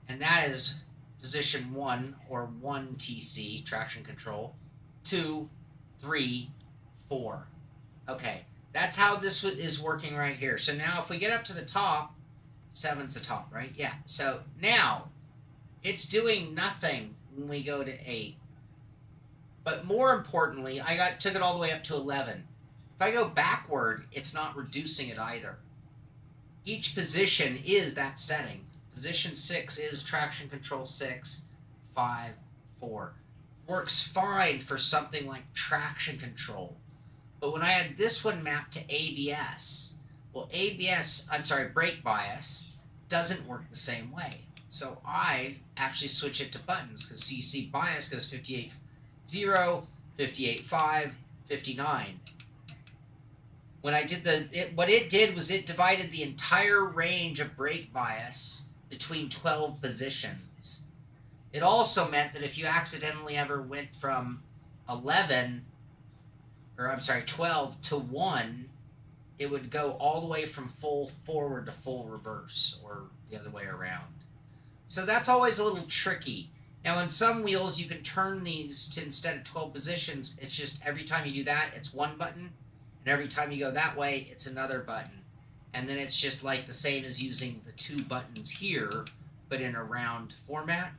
[SPEAKER 1] And that is position 1, or 1 TC, traction control. 2, 3, 4. Okay, that's how this is working right here. So now if we get up to the top, 7's the top, right? Yeah. So now it's doing nothing when we go to 8. But more importantly, took it all the way up to 11. If I go backward, it's not reducing it either. Each position is that setting. Position 6 is traction control 6, 5, 4. Works fine for something like traction control. But when I had this one mapped to ABS, well, brake bias doesn't work the same way. So I actually switch it to buttons because CC bias goes 58.0, 58.5, 59. When I did what it did was it divided the entire range of brake bias between 12 positions. It also meant that if you accidentally ever went from 12 to 1, it would go all the way from full forward to full reverse, or the other way around. So that's always a little tricky. Now, in some wheels, you can turn these to, instead of 12 positions, it's just every time you do that, it's one button. And every time you go that way, it's another button. And then it's just like the same as using the two buttons here, but in a round format.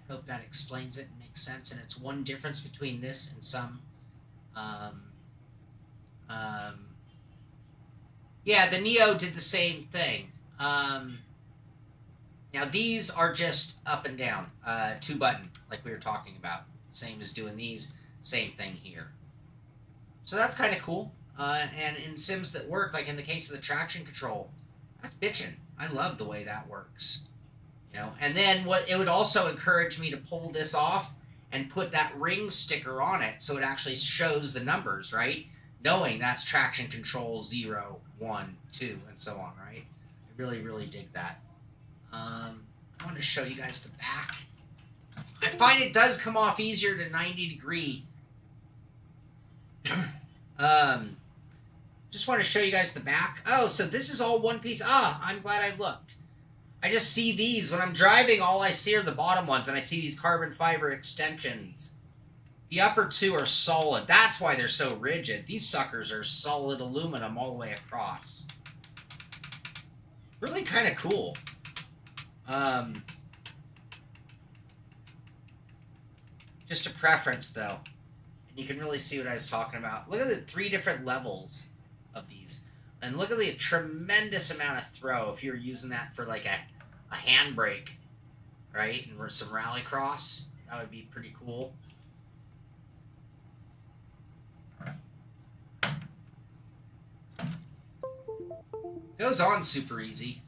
[SPEAKER 1] I hope that explains it and makes sense. And it's one difference between this and some. Yeah, the Neo did the same thing. Now these are just up and down, two button, like we were talking about. Same as doing these, same thing here. So that's kind of cool. And in sims that work, like in the case of the traction control, that's bitchin'. I love the way that works. You know, and then what it would also encourage me to pull this off and put that ring sticker on it so it actually shows the numbers, right? Knowing that's traction control 0, 1, 2, and so on, right? I really, really dig that. I want to show you guys the back. I find it does come off easier to 90 degree. Just want to show you guys the back. Oh, so this is all one piece. Ah, I'm glad I looked. I just see these. When I'm driving, all I see are the bottom ones, and I see these carbon fiber extensions. The upper two are solid. That's why they're so rigid. These suckers are solid aluminum all the way across. Really kind of cool. Just a preference, though. And you can really see what I was talking about. Look at the 3 different levels of these. And look at the tremendous amount of throw if you're using that for like a handbrake, right? And some rallycross. That would be pretty cool. Goes on super easy.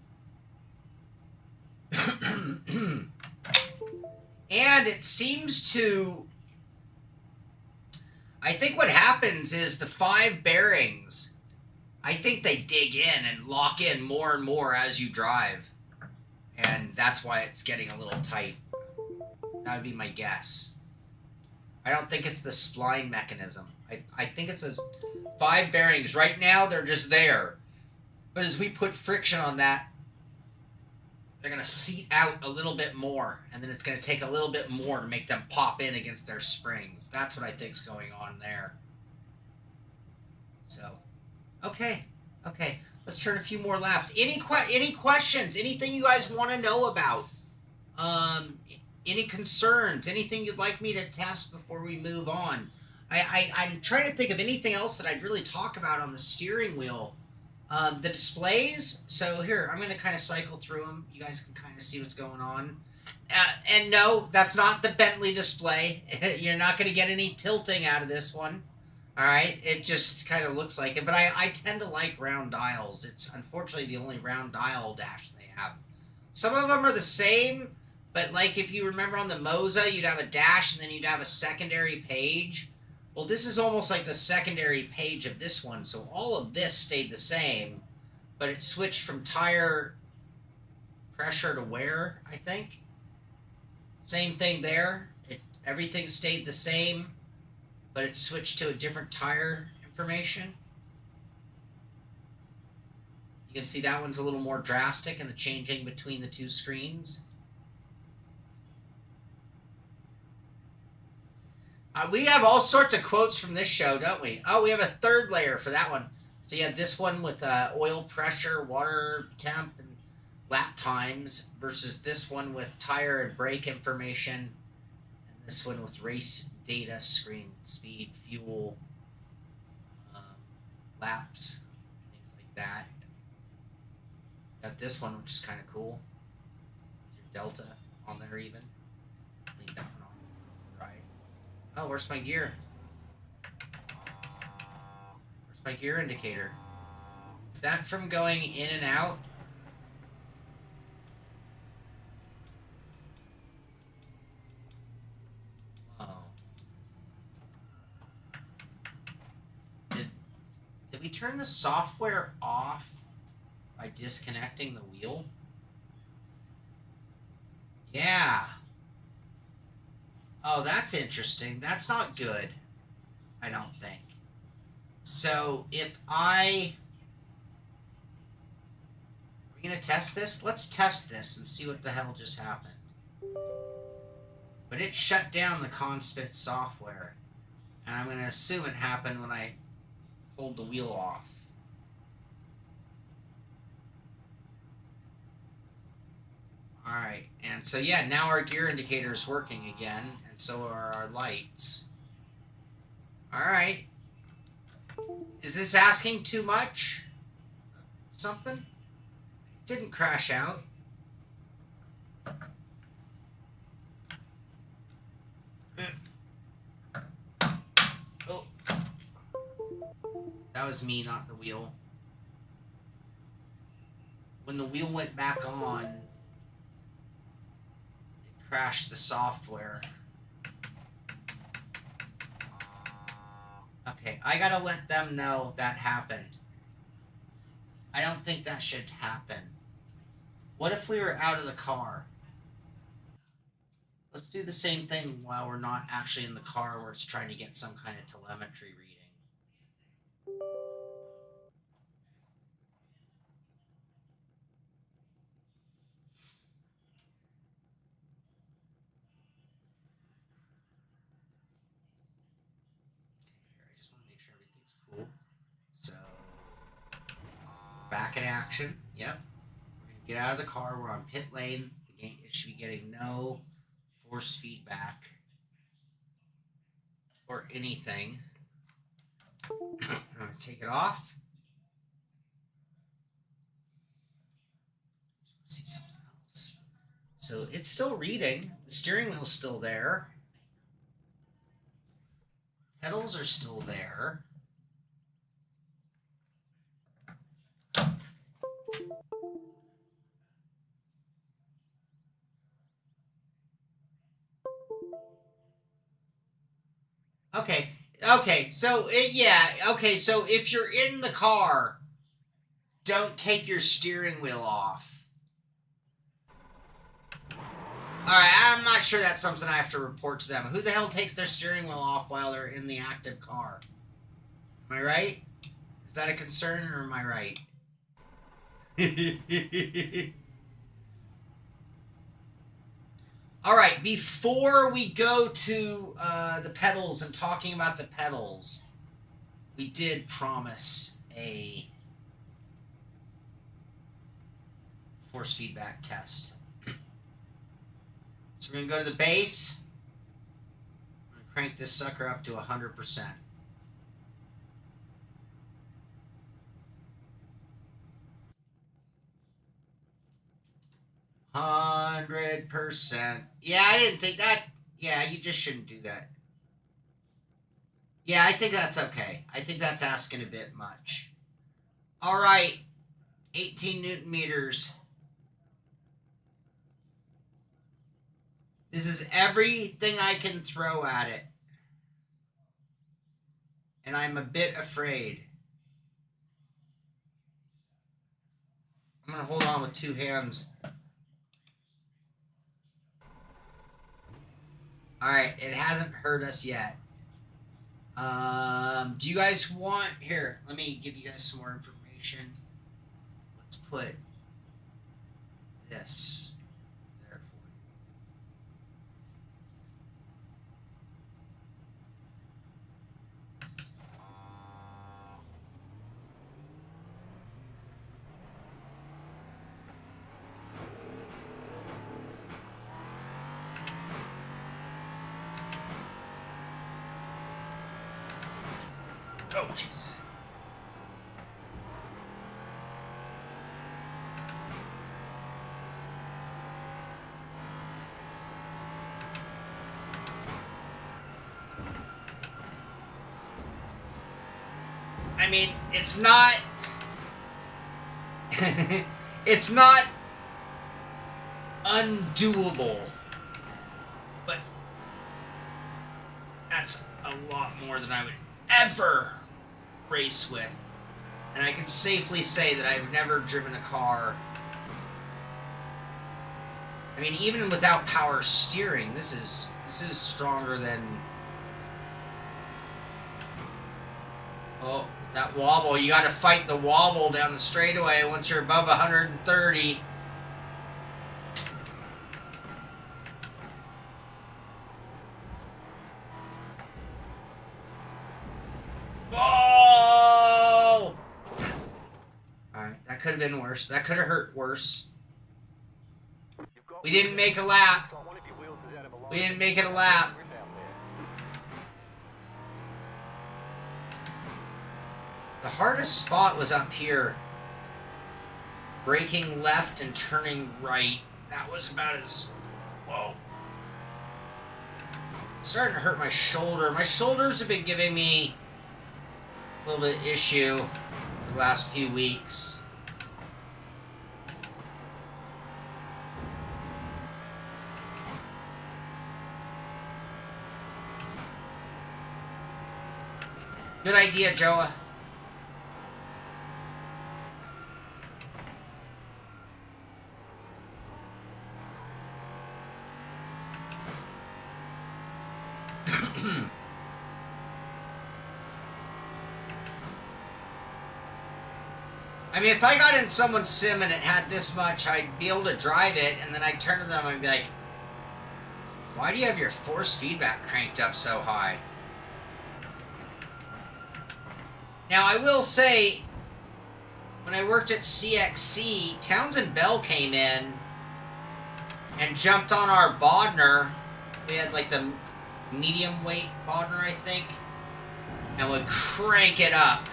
[SPEAKER 1] And it seems to... I think what happens is the 5 bearings, I think they dig in and lock in more and more as you drive. And that's why it's getting a little tight. That would be my guess. I don't think it's the spline mechanism. I think it's those 5 bearings. Right now, they're just there. But as we put friction on that, they're going to seat out a little bit more, and then it's going to take a little bit more to make them pop in against their springs. That's what I think's going on there. So, okay, let's turn a few more laps. Any questions? Anything you guys want to know about? Any concerns? Anything you'd like me to test before we move on? I'm trying to think of anything else that I'd really talk about on the steering wheel. The displays, so here, I'm going to kind of cycle through them. You guys can kind of see what's going on. And no, that's not the Bentley display. You're not going to get any tilting out of this one. All right, it just kind of looks like it. But I tend to like round dials. It's unfortunately the only round dial dash they have. Some of them are the same, but like if you remember on the Moza, you'd have a dash and then you'd have a secondary page. Well, this is almost like the secondary page of this one, so all of this stayed the same, but it switched from tire pressure to wear, I think. Same thing there. Everything stayed the same, but it switched to a different tire information. You can see that one's a little more drastic in the changing between the 2 screens. We have all sorts of quotes from this show, don't we? Oh, we have a 3rd layer for that one. So you have this one with oil pressure, water temp, and lap times versus this one with tire and brake information. And this one with race data, screen, speed, fuel, laps, things like that. Got this one, which is kind of cool. Your delta on there even. Leave that one on. Right. Oh, where's my gear? Where's my gear indicator? Is that from going in and out? Oh. Did we turn the software off by disconnecting the wheel? Yeah. Oh, that's interesting. That's not good, I don't think. So if we're going to test this? Let's test this and see what the hell just happened. But it shut down the CONSPIT software. And I'm going to assume it happened when I pulled the wheel off. Alright, and so yeah, now our gear indicator is working again, and so are our lights. Alright. Is this asking too much? Something? It didn't crash out. Oh. That was me, not the wheel. When the wheel went back on, it crashed the software. Okay, I gotta let them know that happened. I don't think that should happen. What if we were out of the car? Let's do the same thing while we're not actually in the car where it's trying to get some kind of telemetry reading. Here, I just want to make sure everything's cool. So, back in action. Yep. We're going to get out of the car. We're on pit lane. It should be getting no force feedback or anything. I'm going to take it off. See something else. So it's still reading. The steering wheel's still there. Pedals are still there. Okay, so so if you're in the car, don't take your steering wheel off. Alright, I'm not sure that's something I have to report to them. Who the hell takes their steering wheel off while they're in the active car? Am I right? Is that a concern, or am I right? Alright, before we go to the pedals and talking about the pedals, we did promise a force feedback test. So we're going to go to the base. I'm going to crank this sucker up to 100%. %. Yeah, I didn't think that. Yeah, you just shouldn't do that. Yeah, I think that's okay. I think that's asking a bit much. All right, 18 Newton meters. This is everything I can throw at it. And I'm a bit afraid. I'm going to hold on with two hands. Alright, it hasn't hurt us yet. Do you guys want... Here, let me give you guys some more information. Let's put this there for you. Oh, jeez. I mean, it's not... it's not undoable, but that's a lot more than I would ever race with. And I can safely say that I've never driven a car... I mean, even without power steering, this is stronger than... Oh, that wobble. You gotta fight the wobble down the straightaway once you're above 130. have been worse. That could have hurt worse. We didn't make a lap. We didn't make it a lap. The hardest spot was up here. Braking left and turning right. That was about as... Whoa. It's starting to hurt my shoulder. My shoulders have been giving me a little bit of issue for the last few weeks. Good idea, Joa. I mean, if I got in someone's sim and it had this much, I'd be able to drive it, and then I'd turn to them and be like, why do you have your force feedback cranked up so high? Now, I will say, when I worked at CXC, Townsend Bell came in and jumped on our Bodner. We had, like, the medium weight Bodner, I think, and would crank it up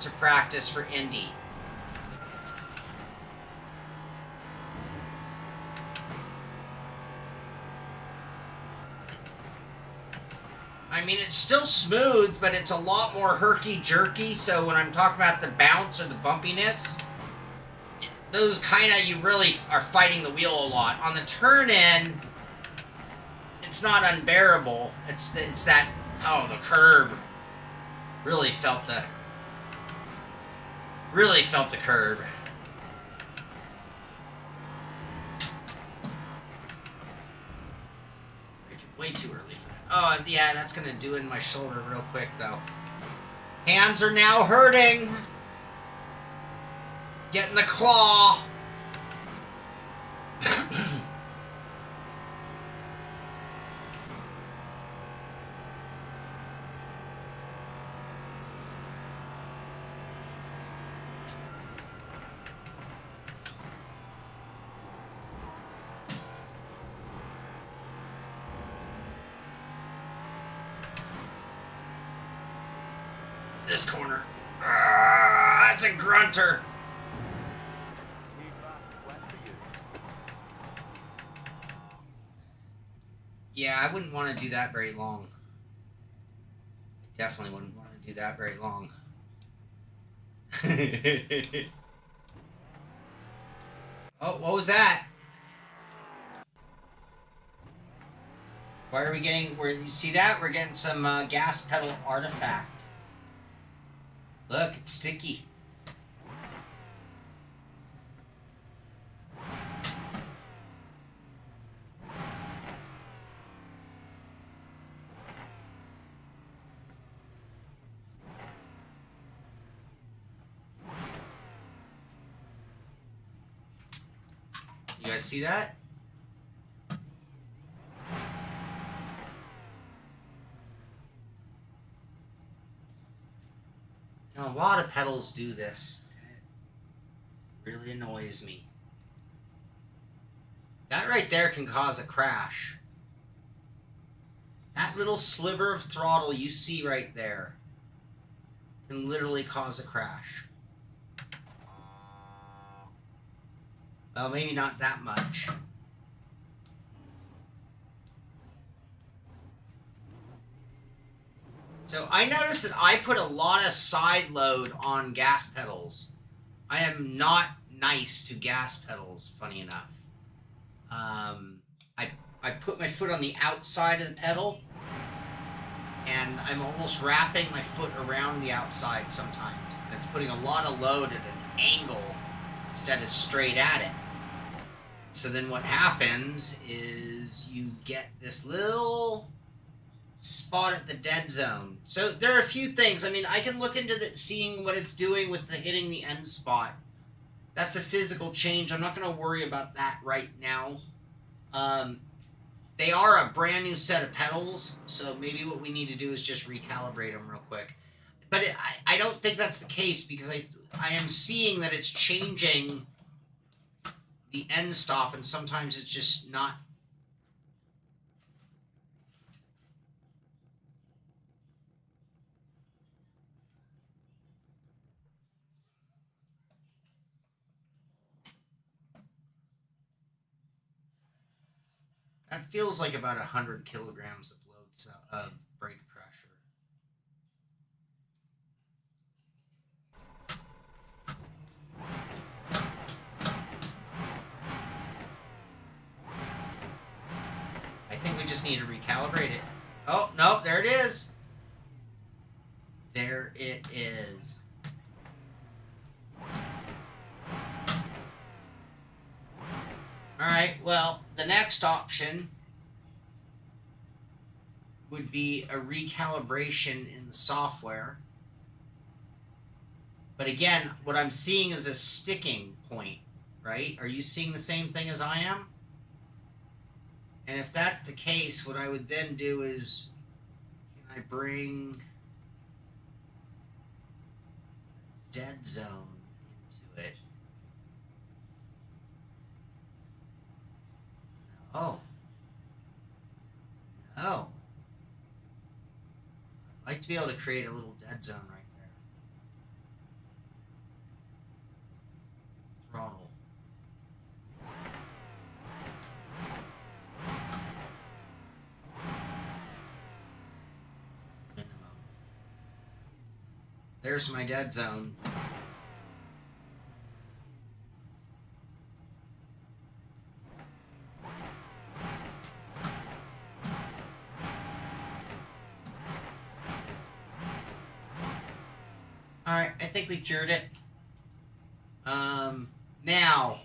[SPEAKER 1] to practice for Indy. I mean, it's still smooth, but it's a lot more herky-jerky, so when I'm talking about the bounce or the bumpiness, those kind of, you really are fighting the wheel a lot. On the turn-in, it's not unbearable. It's that, oh, the curb. Really felt the curb. Way too early for that. Oh, yeah, that's going to do it in my shoulder real quick, though. Hands are now hurting. Getting the claw. This corner. That's a grunter. Yeah, I wouldn't want to do that very long. I definitely wouldn't want to do that very long. Oh, what was that? Why are we getting... you see that? We're getting some gas pedal artifact. Look, it's sticky. You guys see that? Now, a lot of pedals do this, and it really annoys me. That right there can cause a crash. That little sliver of throttle you see right there can literally cause a crash. Well, maybe not that much. So I noticed that I put a lot of side load on gas pedals. I am not nice to gas pedals, funny enough. I put my foot on the outside of the pedal, and I'm almost wrapping my foot around the outside sometimes. And it's putting a lot of load at an angle instead of straight at it. So then what happens is you get this little spot at the dead zone. So there are a few things. I mean, I can look into seeing what it's doing with the hitting the end spot. That's a physical change. I'm not going to worry about that right now. They are a brand new set of pedals, so maybe what we need to do is just recalibrate them real quick. But I don't think that's the case, because I am seeing that it's changing the end stop, and sometimes it's just not. That feels like about 100 kilograms of load brake pressure. I think we just need to recalibrate it. Oh, no, there it is. There it is. All right, well, the next option would be a recalibration in the software. But again, what I'm seeing is a sticking point, right? Are you seeing the same thing as I am? And if that's the case, what I would then do is, can I bring dead zone into it? Oh. No. I'd like to be able to create a little dead zone right there. Throttle. Minimum. There's my dead zone. All right, I think we cured it. Now,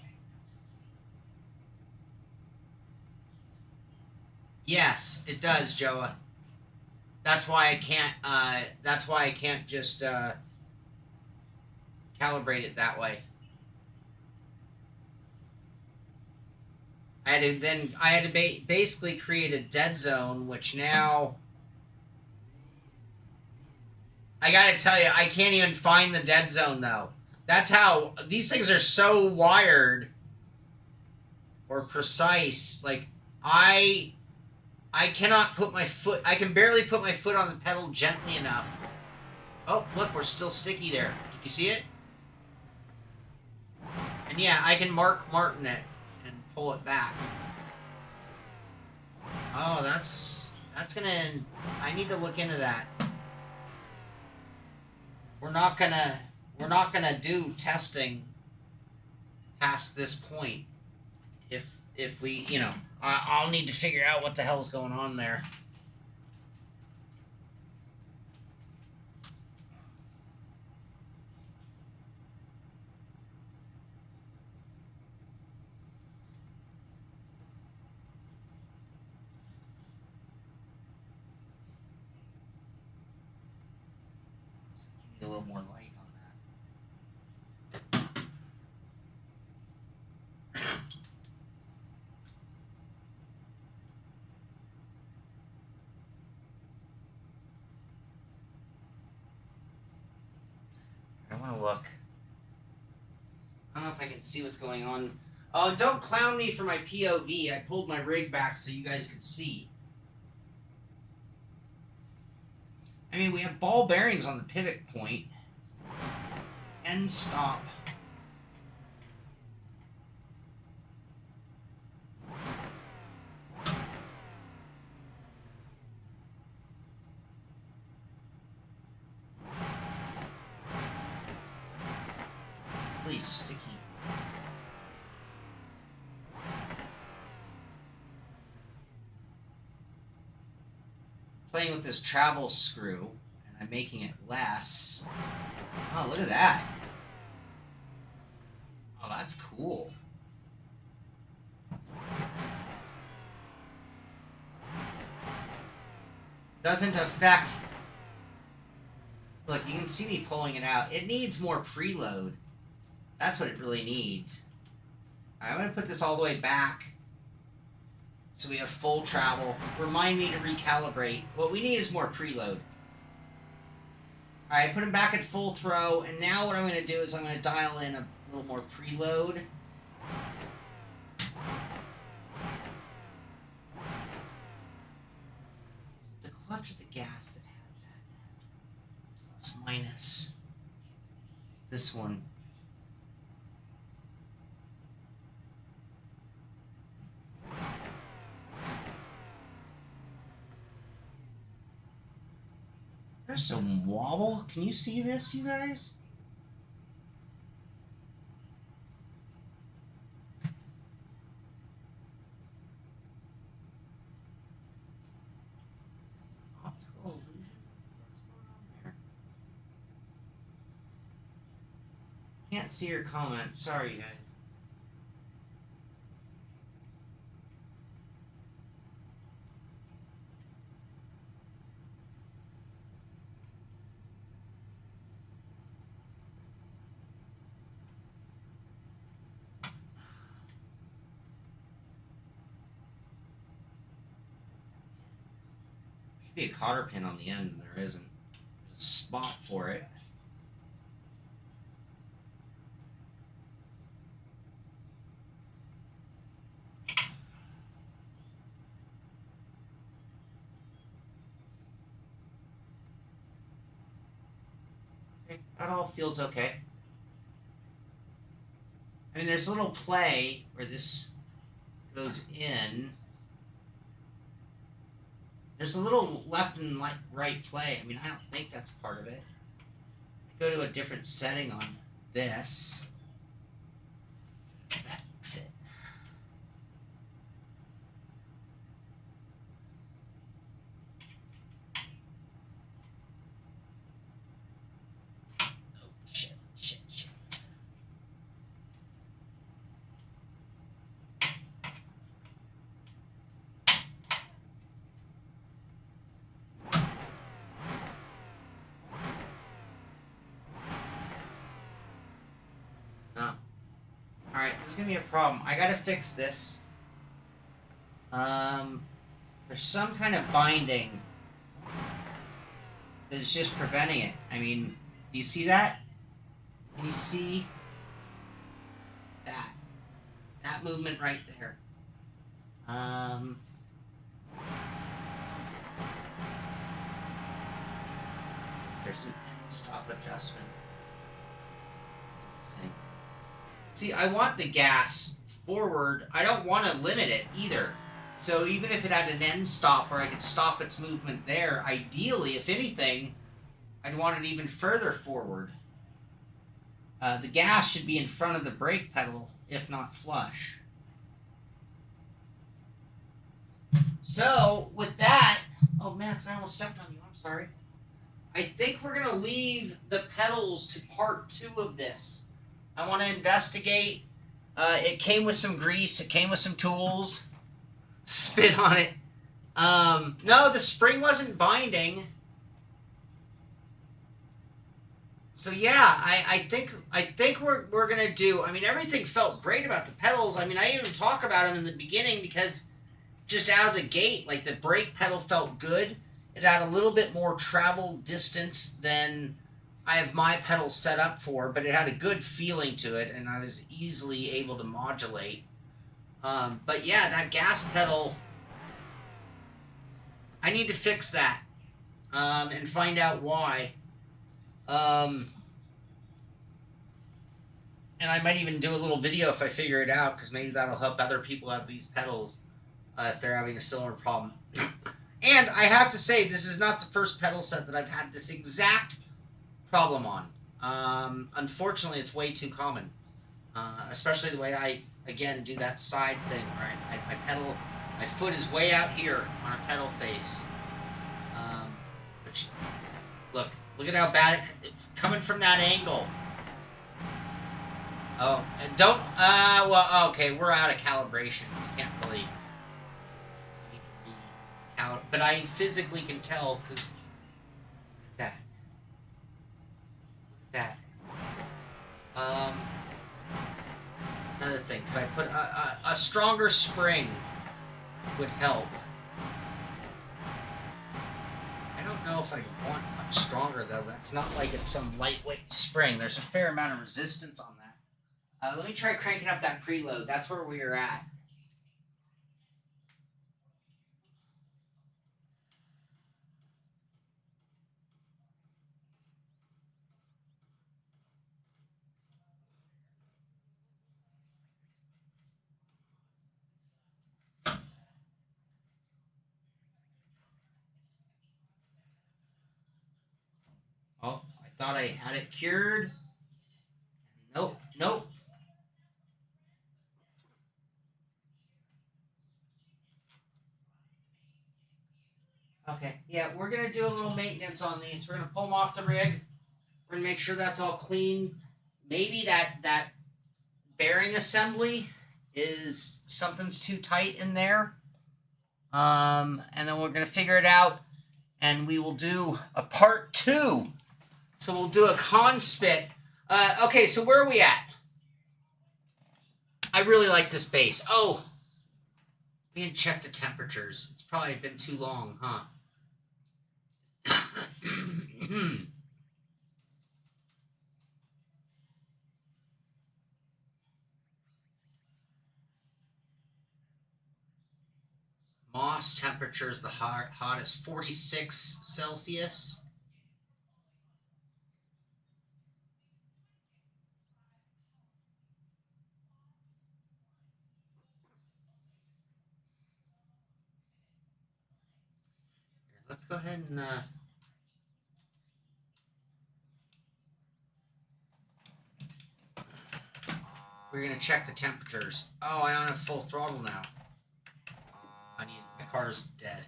[SPEAKER 1] yes, it does, Joa. That's why I can't. That's why I can't just calibrate it that way. I had to basically create a dead zone, which now. I gotta tell you, I can't even find the dead zone, though. That's how... These things are so wired or precise. Like, I cannot put my foot... I can barely put my foot on the pedal gently enough. Oh, look, we're still sticky there. Did you see it? And yeah, I can Mark Martin it and pull it back. Oh, that's gonna... I need to look into that. We're not gonna do testing past this point. If we, you know, I'll need to figure out what the hell's going on there. A little more light on that. I want to look. I don't know if I can see what's going on. Oh, don't clown me for my POV. I pulled my rig back so you guys could see. I mean, we have ball bearings on the pivot point. End stop. Really sticky. Playing with this travel screw, and I'm making it less. Oh, look at that. Oh, that's cool. Doesn't affect... Look, you can see me pulling it out. It needs more preload. That's what it really needs. I'm going to put this all the way back so we have full travel. Remind me to recalibrate. What we need is more preload. Alright, put them back at full throw, and now what I'm going to do is I'm going to dial in a little more preload. The clutch or the gas that had that? Plus minus. This one. There's some wobble. Can you see this, you guys? Optical illusion? What's going on there? Can't see your comment. Sorry, guys. Be a cotter pin on the end, and there isn't. There's a spot for it. Okay, that all feels okay. I mean, there's a little play where this goes in. There's a little left and right play. I mean, I don't think that's part of it. I go to a different setting on this. That's it. Oh, shit. Alright, this is going to be a problem. I got to fix this. There's some kind of binding that's just preventing it. I mean, do you see that? Can you see that? That movement right there. There's an end stop adjustment. See, I want the gas forward. I don't want to limit it either. So even if it had an end stop where I could stop its movement there, ideally, if anything, I'd want it even further forward. The gas should be in front of the brake pedal, if not flush. So, with that... Oh, Max, I almost stepped on you. I'm sorry. I think we're going to leave the pedals to part 2 of this. I want to investigate. It came with some grease. It came with some tools. Spit on it. No, the spring wasn't binding. So yeah, I think we're gonna do. I mean, everything felt great about the pedals. I mean, I didn't even talk about them in the beginning because just out of the gate, like the brake pedal felt good. It had a little bit more travel distance than I have my pedals set up for, but it had a good feeling to it, and I was easily able to modulate. But yeah, that gas pedal, I need to fix that and find out why. And I might even do a little video if I figure it out, because maybe that'll help other people have these pedals if they're having a similar problem. And I have to say, this is not the first pedal set that I've had this exact problem on. Unfortunately, it's way too common, especially the way I, again, do that side thing, right? My foot is way out here on a pedal face. Which, look at how bad it's coming from that angle. Oh, don't, well, okay, we're out of calibration. We can't really, but I physically can tell, because, look at that. Another thing, could I put a stronger spring would help. I don't know if I want much stronger though. That's not like it's some lightweight spring. There's a fair amount of resistance on that. Let me try cranking up that preload. That's where we are at. Oh, I thought I had it cured. Nope, nope. Okay, yeah, we're going to do a little maintenance on these. We're going to pull them off the rig. We're going to make sure that's all clean. Maybe that bearing assembly is something's too tight in there. And then we're going to figure it out, and we will do a part 2. So we'll do a CONSPIT. Okay, so where are we at? I really like this base. Oh, we didn't check the temperatures. It's probably been too long, huh? Moss temperature is the hottest, 46 Celsius. Let's go ahead and we're gonna check the temperatures. Oh, I don't have full throttle now. My car's dead.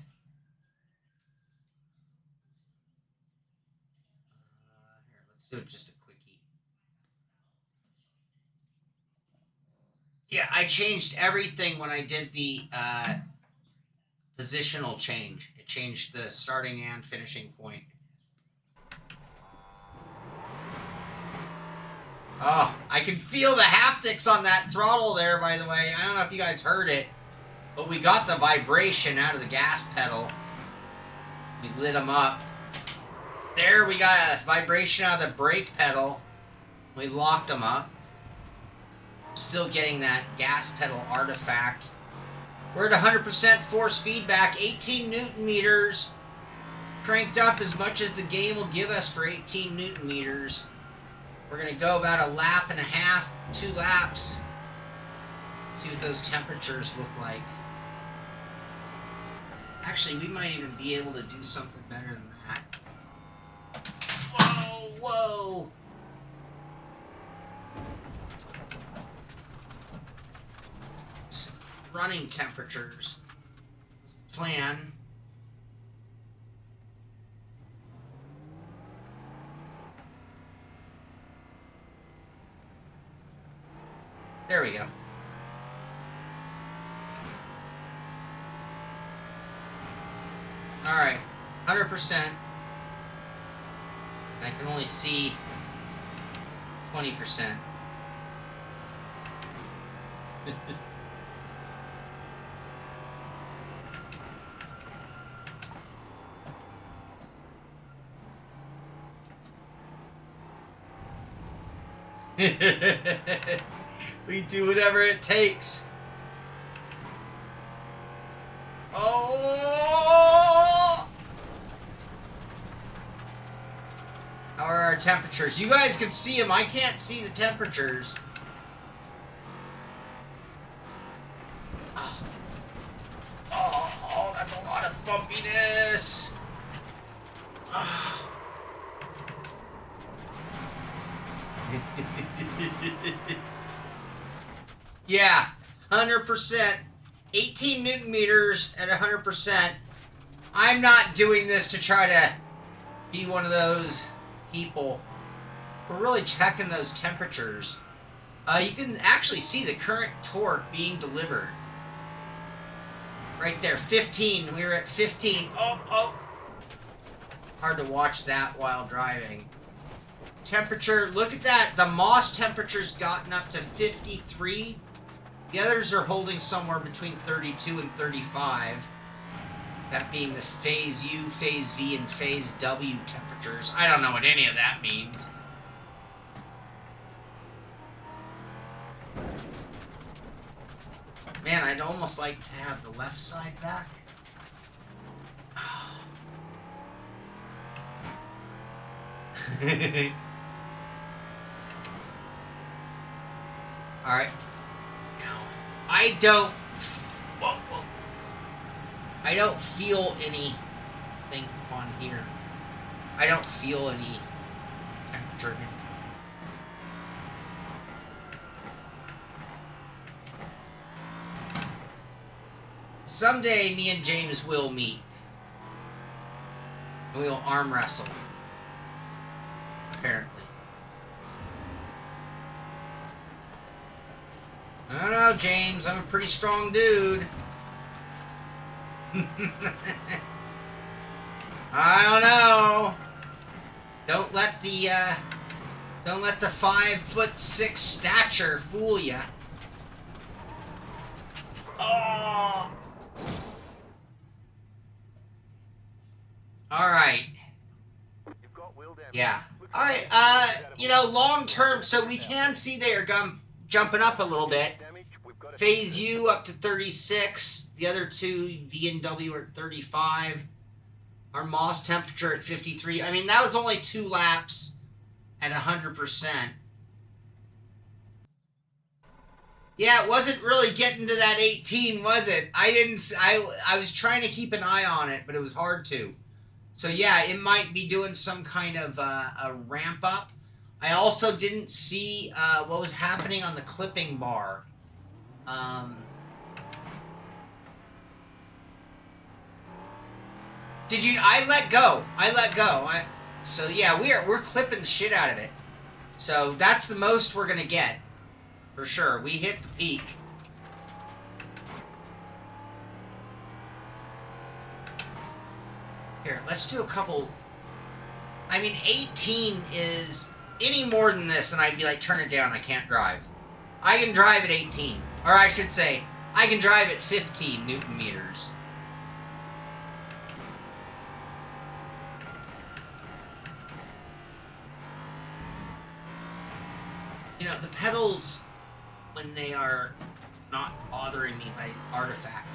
[SPEAKER 1] Here, let's do it just a quickie. Yeah, I changed everything when I did the positional change. It changed the starting and finishing point. Oh, I can feel the haptics on that throttle there, by the way. I don't know if you guys heard it, but we got the vibration out of the gas pedal. We lit them up. There, we got a vibration out of the brake pedal. We locked them up. Still getting that gas pedal artifact. We're at 100% force feedback, 18 Newton meters. Cranked up as much as the game will give us for 18 Newton meters. We're going to go about a lap and a half, 2 laps. See what those temperatures look like. Actually, we might even be able to do something better than that. Whoa, whoa! Running temperatures. Plan. There we go. All right, 100%. I can only see 20%. We do whatever it takes. Oh! How are our temperatures? You guys can see them. I can't see the temperatures. Oh, that's a lot of bumpiness. Yeah, 100%. 18 Newton meters at 100%. I'm not doing this to try to be one of those people. We're really checking those temperatures. You can actually see the current torque being delivered. Right there, 15. We were at 15. Oh. Hard to watch that while driving. Temperature, look at that. The Moss temperature's gotten up to 53. The others are holding somewhere between 32 and 35. That being the phase U, phase V, and phase W temperatures. I don't know what any of that means. Man, I'd almost like to have the left side back. Alright. Now, I don't... Whoa. I don't feel anything on here. I don't feel any temperature. Someday, me and James will meet. We will arm wrestle. Apparently. I don't know, James. I'm a pretty strong dude. I don't know. Don't let the 5'6" stature fool ya. Oh. All right. Yeah. All right. You know, long term, so we can see they are jumping up a little bit. Phase U up to 36. The other two, V and W, are at 35. Our Moss temperature at 53. I mean, that was only 2 laps at 100%. Yeah, it wasn't really getting to that 18, was it? I was trying to keep an eye on it, but it was hard to. So yeah, it might be doing some kind of a ramp up. I also didn't see what was happening on the clipping bar. Did you? I let go. So yeah, we're clipping the shit out of it. So that's the most we're gonna get, for sure. We hit the peak. Here, let's do a couple. I mean, 18 is any more than this, and I'd be like, turn it down. I can't drive. I can drive at 18, or I should say, I can drive at 15 Newton meters. You know, the pedals, when they are not bothering me by artifacting,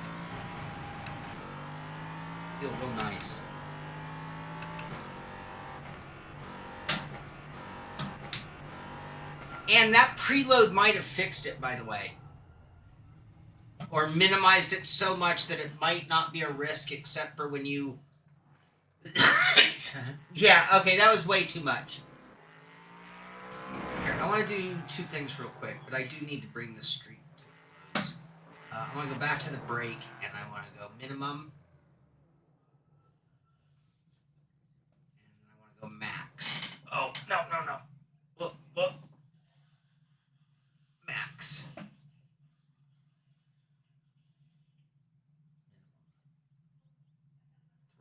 [SPEAKER 1] feel real nice. And that preload might have fixed it, by the way. Or minimized it so much that it might not be a risk except for when you... Yeah, okay, that was way too much. Here, I want to do 2 things real quick, but I do need to bring the street to a close. I want to go back to the brake, and I want to go minimum. And then I want to go max. Oh, no. Whoop. Max.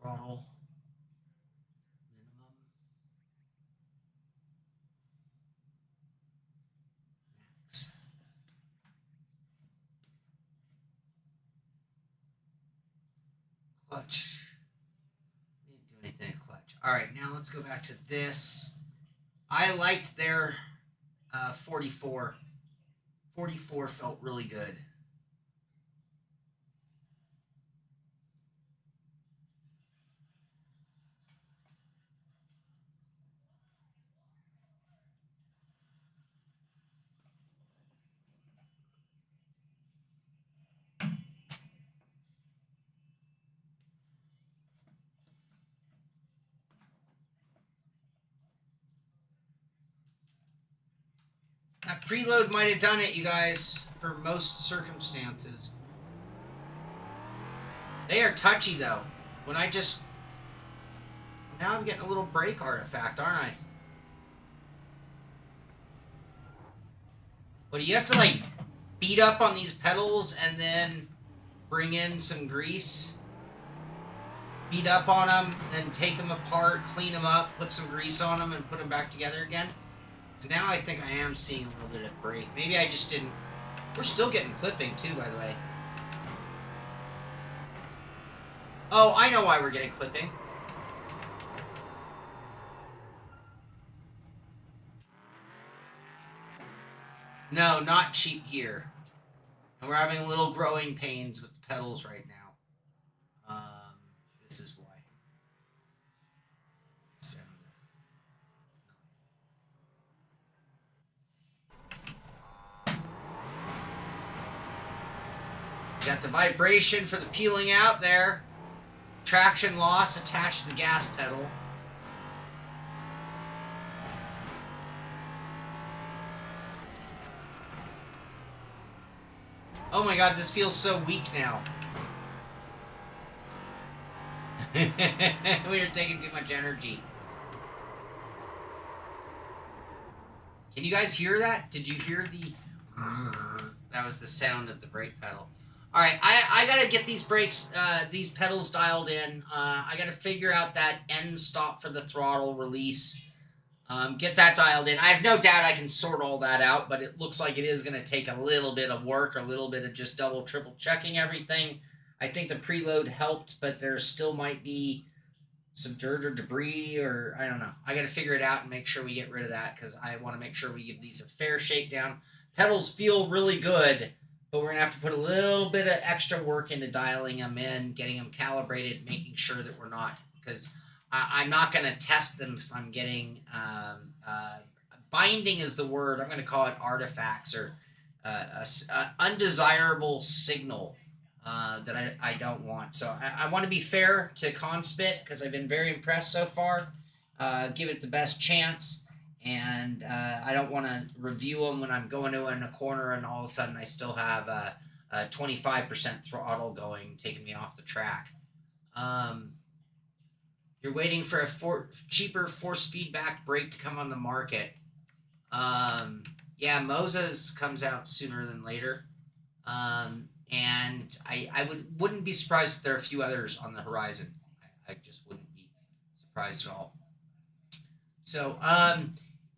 [SPEAKER 1] Throttle. Minimum. Max. Clutch. Didn't do anything in clutch. Alright, now let's go back to this. I liked their 44. 44 felt really good. That preload might have done it, you guys, for most circumstances. They are touchy, though. When I just... Now I'm getting a little brake artifact, aren't I? What, do you have to, like, beat up on these pedals and then bring in some grease? Beat up on them and take them apart, clean them up, put some grease on them, and put them back together again? So now I think I am seeing a little bit of brake. Maybe I just didn't... We're still getting clipping, too, by the way. Oh, I know why we're getting clipping. No, not cheap gear. And we're having little growing pains with the pedals right now. This is why. So, got the vibration for the peeling out there. Traction loss attached to the gas pedal. Oh my god, this feels so weak now. We are taking too much energy. Can you guys hear that? Did you hear the... That was the sound of the brake pedal. Alright, I gotta get these brakes, these pedals dialed in. I gotta figure out that end stop for the throttle release. Get that dialed in. I have no doubt I can sort all that out, but it looks like it is going to take a little bit of work, a little bit of just double, triple checking everything. I think the preload helped, but there still might be some dirt or debris, or I don't know. I got to figure it out and make sure we get rid of that, because I want to make sure we give these a fair shakedown. Pedals feel really good, but we're going to have to put a little bit of extra work into dialing them in, getting them calibrated, making sure that we're not, because I'm not going to test them if I'm getting, binding is the word, I'm going to call it artifacts, or undesirable signal that I don't want. So I want to be fair to CONSPIT, because I've been very impressed so far. Give it the best chance, and I don't want to review them when I'm going to in a corner and all of a sudden I still have a 25% throttle going, taking me off the track. You're waiting for a cheaper force feedback brake to come on the market. Yeah, Moza's comes out sooner than later. And I wouldn't be surprised if there are a few others on the horizon. I just wouldn't be surprised at all. So,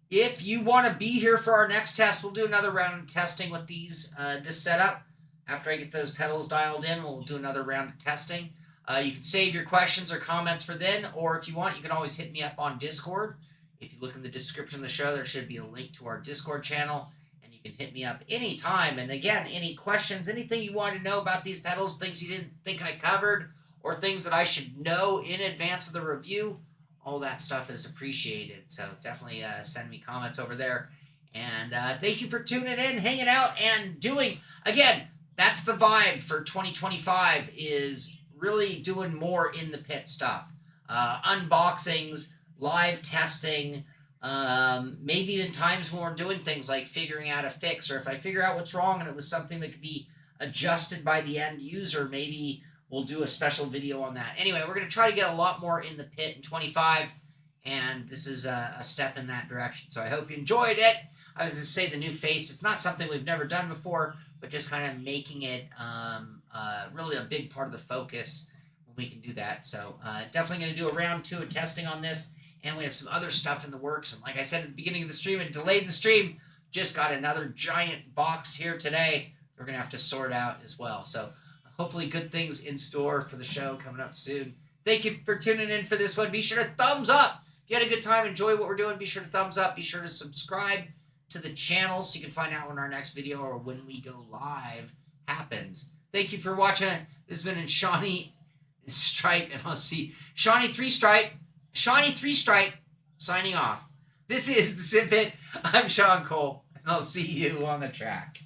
[SPEAKER 1] if you want to be here for our next test, we'll do another round of testing with these this setup. After I get those pedals dialed in, we'll do another round of testing. You can save your questions or comments for then, or if you want, you can always hit me up on Discord. If you look in the description of the show, there should be a link to our Discord channel, and you can hit me up anytime. And again, any questions, anything you want to know about these pedals, things you didn't think I covered, or things that I should know in advance of the review, all that stuff is appreciated. So definitely send me comments over there. And thank you for tuning in, hanging out, and doing, again, that's the vibe for 2025, is really doing more in the pit stuff. Unboxings, live testing, maybe in times when we're doing things like figuring out a fix, or if I figure out what's wrong and it was something that could be adjusted by the end user, maybe we'll do a special video on that. Anyway, we're going to try to get a lot more in the pit in 25, and this is a step in that direction. So I hope you enjoyed it. I was going to say the new face. It's not something we've never done before, but just kind of making it really a big part of the focus when we can do that. So definitely going to do a round 2 of testing on this, and we have some other stuff in the works. And like I said at the beginning of the stream, it delayed the stream. Just got another giant box here today. We're going to have to sort out as well. So hopefully good things in store for the show coming up soon. Thank you for tuning in for this one. Be sure to thumbs up. If you had a good time, enjoy what we're doing, be sure to thumbs up. Be sure to subscribe to the channel so you can find out when our next video or when we go live happens. Thank you for watching. This has been Shawnee Stripe, and I'll see Shawnee 3 Stripe signing off. This is the Simpit. I'm Sean Cole, and I'll see you on the track.